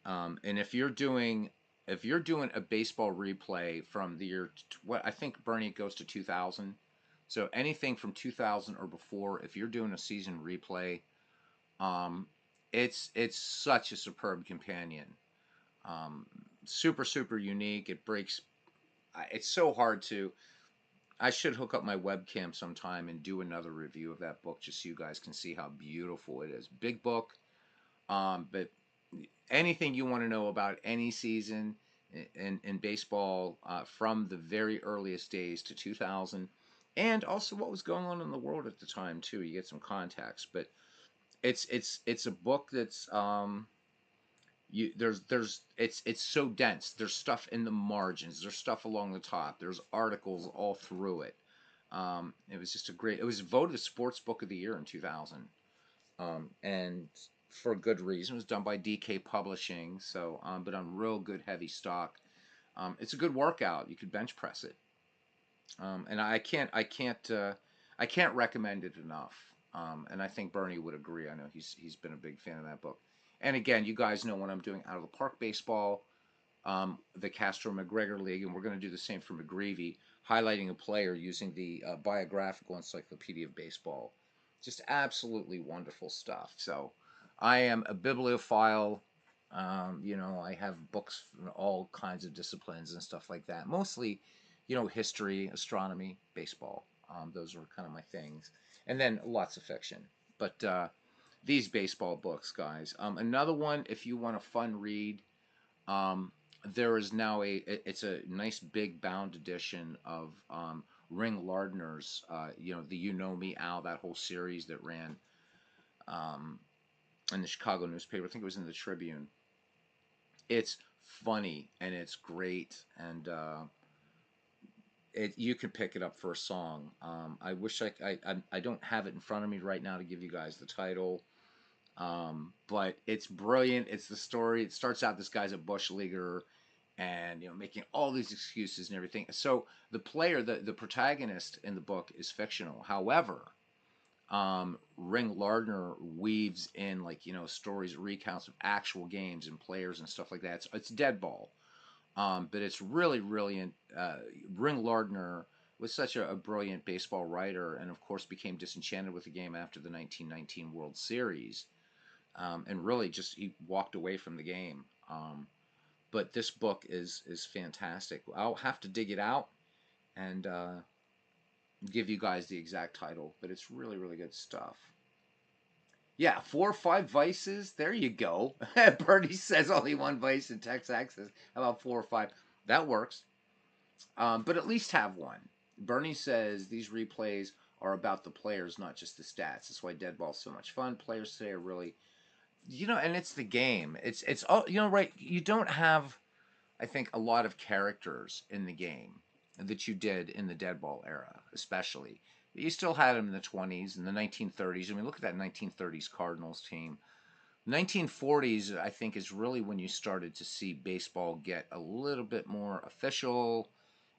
And if you're doing a baseball replay from the year what I think Bernie goes to 2000, so anything from 2000 or before, if you're doing a season replay, um, it's such a superb companion. Um, Super super unique. It breaks. It's so hard to. I should hook up my webcam sometime and do another review of that book just so you guys can see how beautiful it is. Big book, but anything you want to know about any season in baseball from the very earliest days to 2000, and also what was going on in the world at the time too. You get some context, but it's a book that's it's so dense. There's stuff in the margins. There's stuff along the top. There's articles all through it. It was just a great. It was voted Sports Book of the Year in 2000, and for a good reason. It was done by DK Publishing, so but on real good heavy stock. It's a good workout. You could bench press it, and I can't recommend it enough. And I think Bernie would agree. I know he's been a big fan of that book. And again, you guys know when I'm doing out of the park baseball, the Castro McGregor League, and we're going to do the same for McGreevy, highlighting a player using the biographical encyclopedia of baseball. Just absolutely wonderful stuff. So I am a bibliophile. I have books from all kinds of disciplines and stuff like that. Mostly, history, astronomy, baseball. Those are kind of my things. And then lots of fiction. But these baseball books, guys. Another one, if you want a fun read, um, there is now it's a nice big bound edition of Ring Lardner's, the You Know Me Al, that whole series that ran um, in the Chicago newspaper. I think it was in the Tribune. It's funny and it's great, and you can pick it up for a song. I wish I don't have it in front of me right now to give you guys the title. But it's brilliant. It's the story. It starts out this guy's a bush leaguer, and making all these excuses and everything. So the player, the protagonist in the book is fictional. However, Ring Lardner weaves in like stories, recounts of actual games and players and stuff like that. It's Deadball, but it's really brilliant. Ring Lardner was such a brilliant baseball writer, and of course became disenchanted with the game after the 1919 World Series, and really just he walked away from the game. But this book is fantastic. I'll have to dig it out and give you guys the exact title, but it's really good stuff. Yeah, 4 or 5 vices. There you go. Bernie says only one vice in text access. How about 4 or 5? That works. But at least have one. Bernie says these replays are about the players, not just the stats. That's why Deadball's so much fun. Players today are really, and it's the game. It's all right. You don't have, I think, a lot of characters in the game that you did in the Deadball era, especially. You still had them in the 20s and the 1930s. I mean, look at that 1930s Cardinals team. 1940s, I think, is really when you started to see baseball get a little bit more official,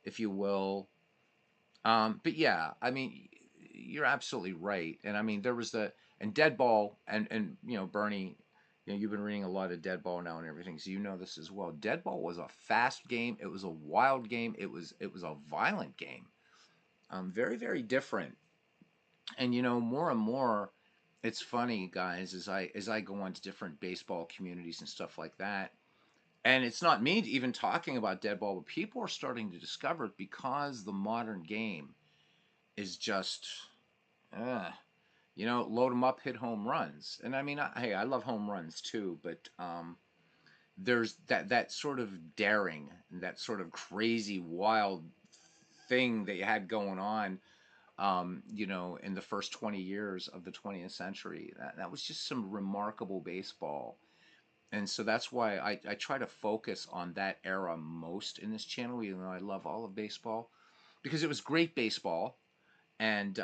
if you will. But yeah, I mean, you're absolutely right. And I mean, there was and Deadball, and Bernie, you've been reading a lot of Deadball now and everything, so you know this as well. Deadball was a fast game. It was a wild game. It was a violent game. Very different. And more and more, it's funny, guys, as I go on to different baseball communities and stuff like that. And it's not me even talking about Deadball, but people are starting to discover it because the modern game is just, load them up, hit home runs. And I mean, hey, I love home runs too, but there's that sort of daring, that sort of crazy, wild thing that you had going on, in the first 20 years of the 20th century. That was just some remarkable baseball. And so that's why I try to focus on that era most in this channel, even though I love all of baseball, because it was great baseball. And,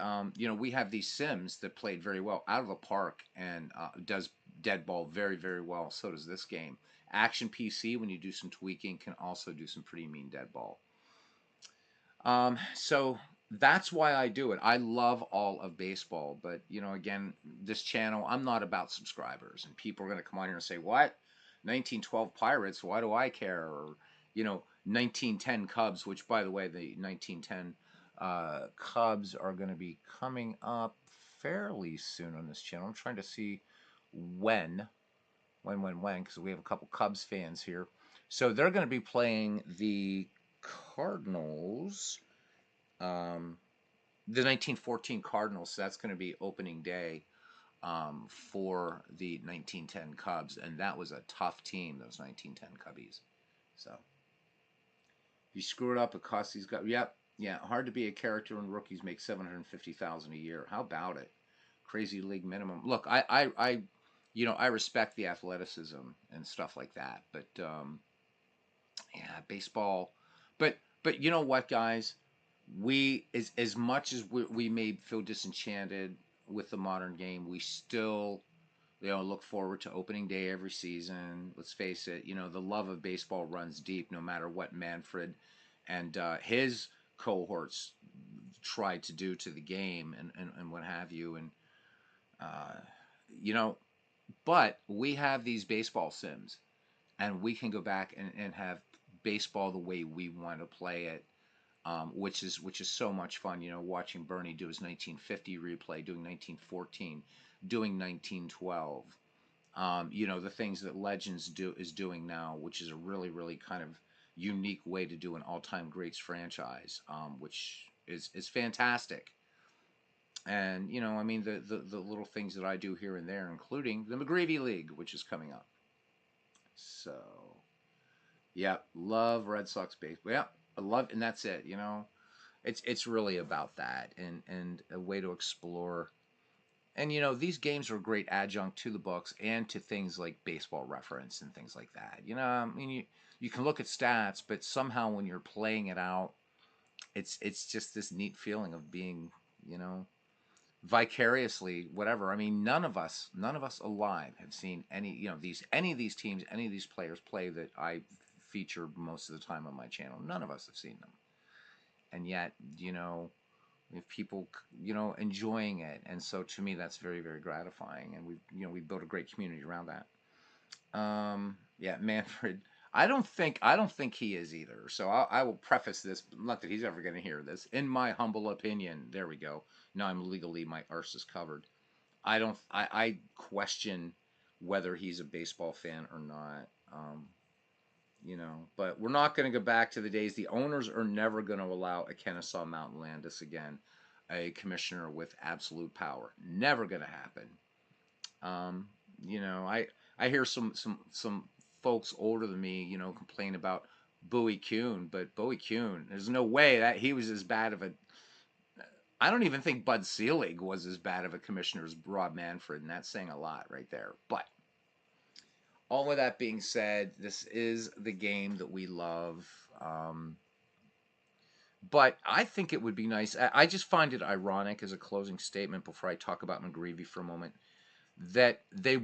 we have these Sims that played very well out of the park, and does Deadball very well. So does this game. Action PC, when you do some tweaking, can also do some pretty mean Deadball. So that's why I do it. I love all of baseball, but again, this channel, I'm not about subscribers, and people are going to come on here and say, "What? 1912 Pirates? Why do I care?" Or 1910 Cubs, which, by the way, the 1910 Cubs are going to be coming up fairly soon on this channel. I'm trying to see when, because we have a couple Cubs fans here. So they're going to be playing the Cardinals, the 1914 Cardinals. So that's going to be opening day for the 1910 Cubs, and that was a tough team, those 1910 Cubbies. So if you screw it up, it costs these guys. Yep, yeah, hard to be a character when rookies make $750,000 a year. How about it? Crazy league minimum. Look, I respect the athleticism and stuff like that, but yeah, baseball. But you know what, guys? We as much as we may feel disenchanted with the modern game, we still look forward to opening day every season. Let's face it, the love of baseball runs deep, no matter what Manfred and his cohorts tried to do to the game and what have you. And but we have these baseball sims, and we can go back and have baseball the way we want to play it, which is so much fun. Watching Bernie do his 1950 replay, doing 1914, doing 1912. The things that Legends is doing now, which is a really kind of unique way to do an all-time greats franchise, which is fantastic. And I mean, the little things that I do here and there, including the McGreevy League, which is coming up. So, yeah, love Red Sox baseball. Yeah, I love, and that's it. It's really about that, and a way to explore. And these games are a great adjunct to the books and to things like Baseball Reference and things like that. I mean, you can look at stats, but somehow when you're playing it out, it's just this neat feeling of being, you know, vicariously whatever. I mean, none of us alive have seen any, you know, these any of these teams, any of these players play that I feature most of the time on my channel. None of us have seen them, and yet, you know, if people, you know, enjoying it, and so to me that's very, very gratifying, and we built a great community around that. Yeah, Manfred. I don't think he is either. So I will preface this, not that he's ever going to hear this. In my humble opinion, there we go. Now I'm legally, my arse is covered. I don't. I question whether he's a baseball fan or not. You know, but we're not going to go back to the days. The owners are never going to allow a Kennesaw Mountain Landis again, a commissioner with absolute power. Never going to happen. Um, you know, I hear some folks older than me, you know, complain about Bowie Kuhn, but Bowie Kuhn, there's no way that he was as bad of a. I don't even think Bud Selig was as bad of a commissioner as Rob Manfred, and that's saying a lot right there. But all of that being said, this is the game that we love. Um, but I think it would be nice. I just find it ironic as a closing statement before I talk about McGreevy for a moment that they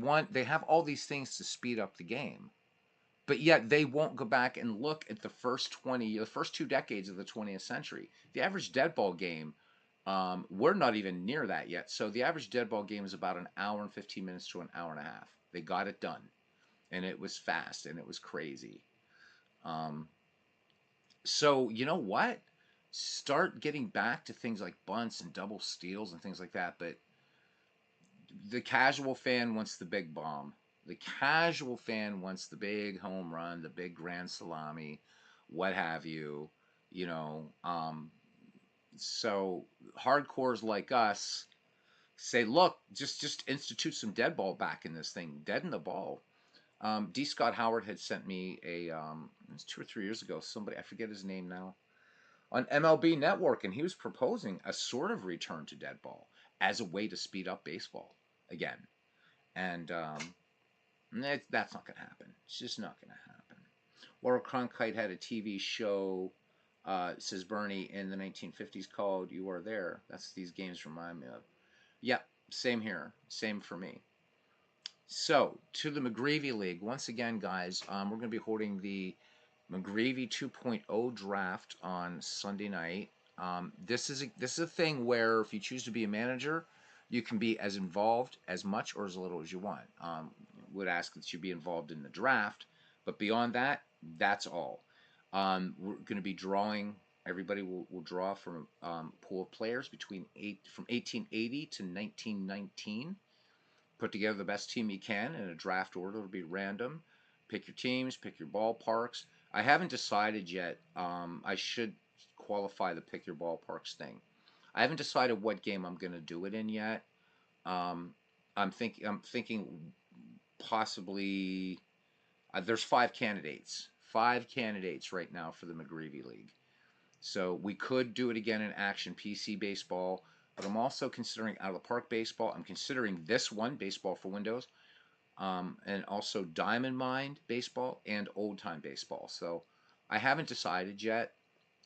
have all these things to speed up the game, but yet they won't go back and look at the first 2 decades of the 20th century. The average dead ball game, we're not even near that yet. So the average dead ball game is about an hour and 15 minutes to an hour and a half. They got it done, and it was fast and it was crazy. Um, so you know what? Start getting back to things like bunts and double steals and things like that. But the casual fan wants the big bomb. The casual fan wants the big home run, the big grand salami, what have you. You know, so hardcores like us say, look, just institute some dead ball back in this thing, deaden the ball. D. Scott Howard had sent me it was 2 or 3 years ago. Somebody, I forget his name now, on MLB Network, and he was proposing a sort of return to dead ball as a way to speed up baseball again. And that's not going to happen. It's just not going to happen. Laura Cronkite had a TV show, says Bernie, in the 1950s called You Are There. That's these games remind me of. Yep, same here. Same for me. So, to the McGreevy League. Once again, guys, we're going to be holding the McGreevy 2.0 draft on Sunday night. This is a thing where if you choose to be a manager, you can be as involved as much or as little as you want. Would ask that you be involved in the draft, but beyond that, that's all. We're going to be drawing. Everybody will draw from a pool of players from 1880 to 1919. Put together the best team you can in a draft order. It'll be random. Pick your teams, pick your ballparks. I haven't decided yet. I should qualify the pick your ballparks thing. I haven't decided what game I'm going to do it in yet. I'm thinking possibly there's 5 candidates. 5 candidates right now for the McGreevy League. So we could do it again in Action PC Baseball, but I'm also considering Out of the Park Baseball. I'm considering this one, Baseball for Windows, and also Diamond Mind Baseball and Old Time Baseball. So I haven't decided yet.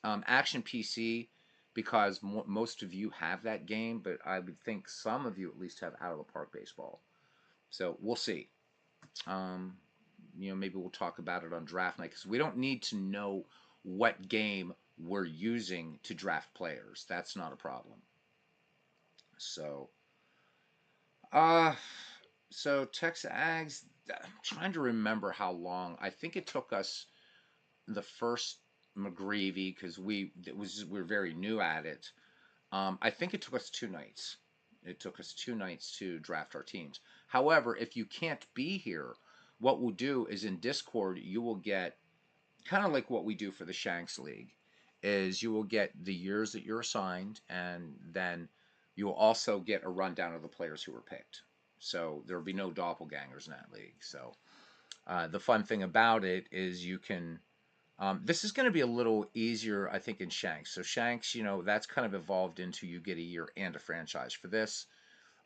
Action PC, because most of you have that game, but I would think some of you at least have Out of the Park Baseball. So we'll see. Maybe we'll talk about it on draft night, because we don't need to know what game we're using to draft players. That's not a problem. So, Texas Ags, I'm trying to remember how long. I think it took us the first McGreevy, because we're very new at it. I think it took us 2 nights. It took us 2 nights to draft our teams. However, if you can't be here, what we'll do is in Discord, you will get kind of like what we do for the Shanks League, is you will get the years that you're assigned, and then you will also get a rundown of the players who were picked. So there will be no doppelgangers in that league. So the fun thing about it is you can. This is going to be a little easier, I think, in Shanks. So Shanks, that's kind of evolved into you get a year and a franchise. For this,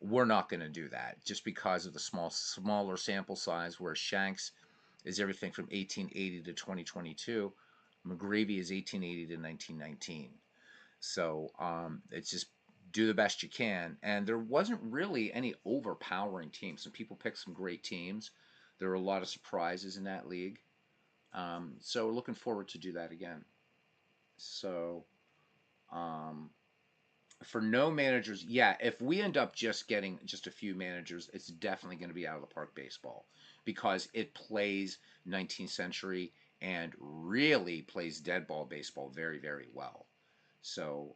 we're not going to do that just because of the smaller sample size, where Shanks is everything from 1880 to 2022. McGreevy is 1880 to 1919. So it's just do the best you can. And there wasn't really any overpowering teams. Some people picked some great teams. There were a lot of surprises in that league. So we're looking forward to do that again. So um, for no managers, yeah, if we end up just getting just a few managers, it's definitely going to be out of the park baseball because it plays 19th century and really plays dead ball baseball very, very well. So,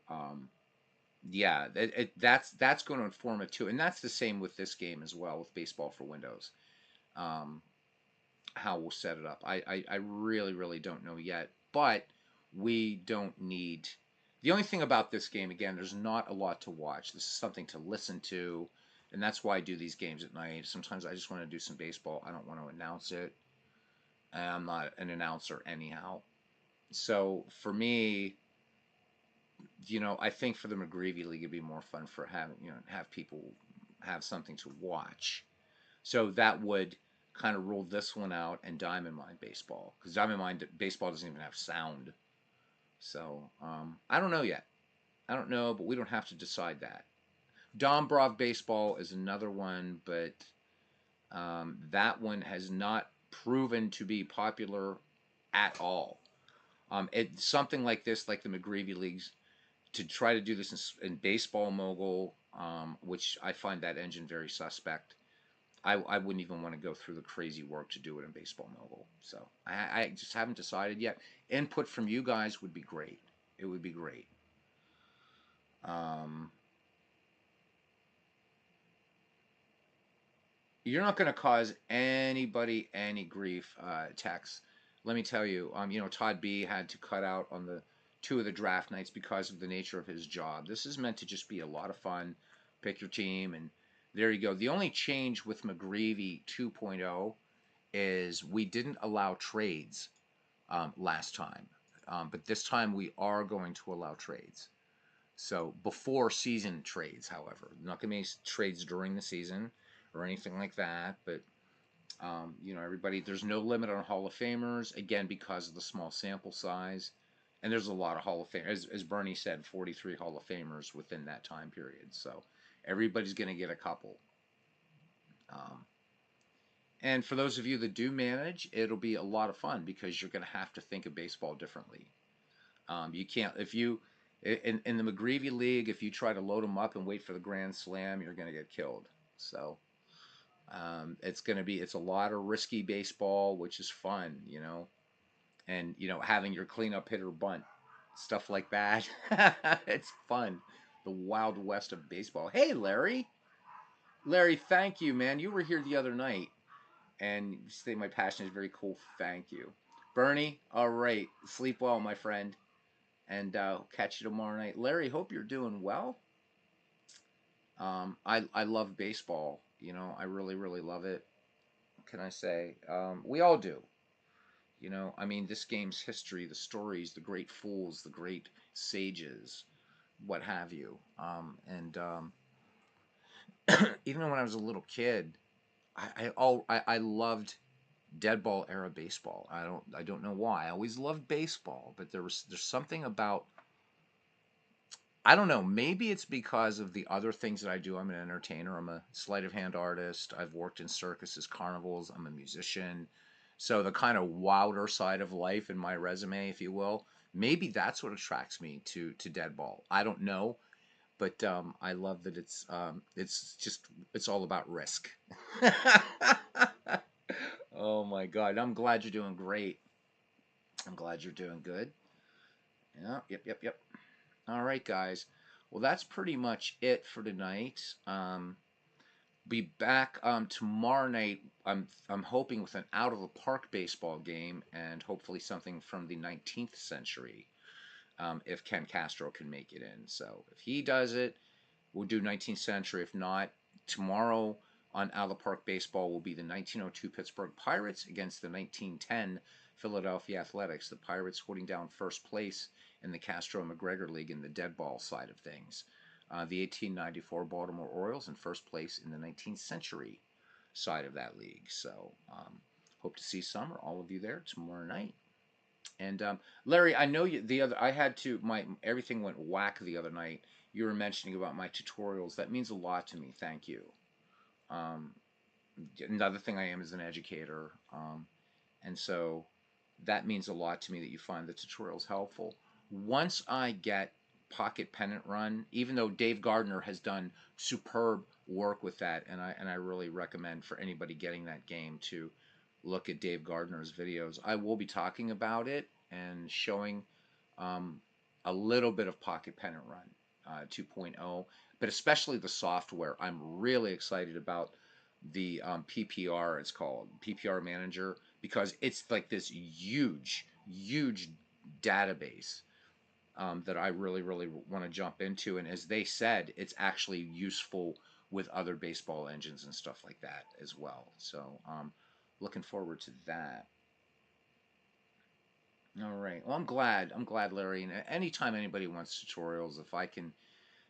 yeah, that's going to inform it too, and that's the same with this game as well with Baseball for Windows. Um, how we'll set it up, I really, really don't know yet, but we don't need. The only thing about this game, again, there's not a lot to watch. This is something to listen to, and that's why I do these games at night. Sometimes I just want to do some baseball. I don't want to announce it. I'm not an announcer anyhow. So for me, I think for the McGreevy League, it'd be more fun for having, have people have something to watch. So that would kind of rule this one out and Diamond Mine Baseball, because Diamond Mine Baseball doesn't even have sound. So I don't know yet. I don't know, but we don't have to decide that. Dombrov Baseball is another one, but that one has not proven to be popular at all. It's something like this, like the McGreevy Leagues, to try to do this in Baseball Mogul, which I find that engine very suspect. I wouldn't even want to go through the crazy work to do it in Baseball Mogul. So I just haven't decided yet. Input from you guys would be great. It would be great. Um, you're not going to cause anybody any grief, Tex. Let me tell you, Todd B had to cut out on the two of the draft nights because of the nature of his job. This is meant to just be a lot of fun. Pick your team, and there you go. The only change with McGreevy 2.0 is we didn't allow trades last time, but this time we are going to allow trades. So before season trades, however, not going to be trades during the season or anything like that. But everybody, there's no limit on Hall of Famers again because of the small sample size, and there's a lot of Hall of Famers. As Bernie said, 43 Hall of Famers within that time period. So everybody's going to get a couple. Um, and for those of you that do manage, it'll be a lot of fun because you're going to have to think of baseball differently. You can't if you in the McGreevy League, if you try to load them up and wait for the grand slam, you're going to get killed. So it's a lot of risky baseball, which is fun, and having your cleanup hitter bunt, stuff like that. It's fun. The wild west of baseball. Hey, Larry. Larry, thank you, man. You were here the other night, and you say my passion is very cool. Thank you, Bernie. All right, sleep well, my friend. And catch you tomorrow night. Larry, hope you're doing well. I love baseball. I really, really love it. What can I say? We all do. I mean, this game's history, the stories, the great fools, the great sages, what have you. And even when I was a little kid, I loved dead ball era baseball. I don't know why. I always loved baseball, but there's something about. I don't know. Maybe it's because of the other things that I do. I'm an entertainer. I'm a sleight of hand artist. I've worked in circuses, carnivals. I'm a musician. So the kind of wilder side of life in my resume, if you will, maybe that's what attracts me to dead ball. I don't know, but I love that it's all about risk. Oh my God! I'm glad you're doing great. I'm glad you're doing good. Yeah. Yep. Yep. Yep. All right, guys. Well, that's pretty much it for tonight. Be back tomorrow night. I'm hoping with an out of the park baseball game and hopefully something from the 19th century. If Ken Castro can make it in, so if he does it, we'll do 19th century. If not, tomorrow on Out of the Park baseball will be the 1902 Pittsburgh Pirates against the 1910 Philadelphia Athletics. The Pirates holding down first place in the Castro-McGregor League in the dead ball side of things. The 1894 Baltimore Orioles in first place in the 19th century side of that league. So hope to see some or all of you there tomorrow night. And Larry, I know you. The other, I had to my everything went whack the other night. You were mentioning about my tutorials. That means a lot to me. Thank you. Um, Another thing I am is an educator, and so that means a lot to me that you find the tutorials helpful. Once I get Pocket Pennant Run, even though Dave Gardner has done superb work with that, and I really recommend for anybody getting that game to look at Dave Gardner's videos. I will be talking about it and showing um, a little bit of Pocket Pennant Run 2.0, but especially the software. I'm really excited about the PPR, it's called PPR Manager, because it's like this huge, huge database that I really, really want to jump into. And as they said, it's actually useful with other baseball engines and stuff like that as well. So looking forward to that. All right. Well, I'm glad. I'm glad, Larry. And anytime anybody wants tutorials, if I can,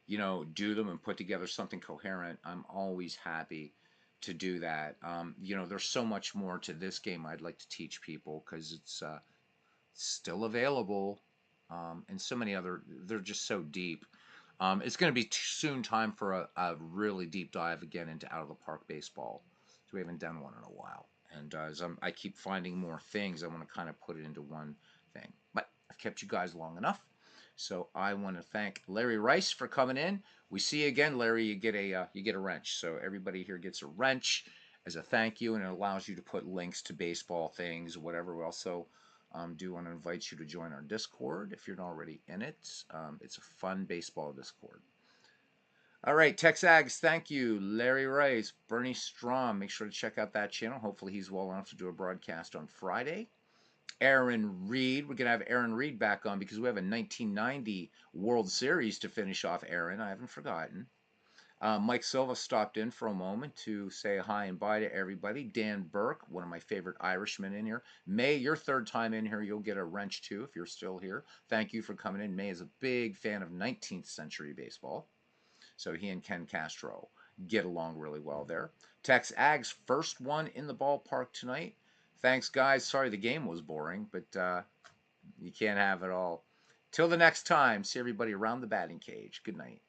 do them and put together something coherent, I'm always happy to do that. There's so much more to this game I'd like to teach people because it's still available, and so many other. They're just so deep. It's going to be soon time for a really deep dive again into out of the park baseball. So we haven't done one in a while, and as I keep finding more things, I want to kind of put it into one thing. But I've kept you guys long enough, so I want to thank Larry Rice for coming in. We see you again, Larry. You get a wrench. So everybody here gets a wrench as a thank you, and it allows you to put links to baseball things, whatever else. So do want to invite you to join our Discord if you're not already in it. It's a fun baseball Discord. All right, Texags, thank you. Larry Rice, Bernie Strom, make sure to check out that channel. Hopefully he's well enough to do a broadcast on Friday. Aaron Reed, we're going to have Aaron Reed back on because we have a 1990 World Series to finish off, Aaron. I haven't forgotten. Mike Silva stopped in for a moment to say hi and bye to everybody. Dan Burke, one of my favorite Irishmen in here. May, your third time in here, you'll get a wrench too if you're still here. Thank you for coming in. May is a big fan of 19th century baseball. So he and Ken Castro get along really well there. Tex Ag's first one in the ballpark tonight. Thanks, guys. Sorry the game was boring, but you can't have it all. Till the next time, see everybody around the batting cage. Good night.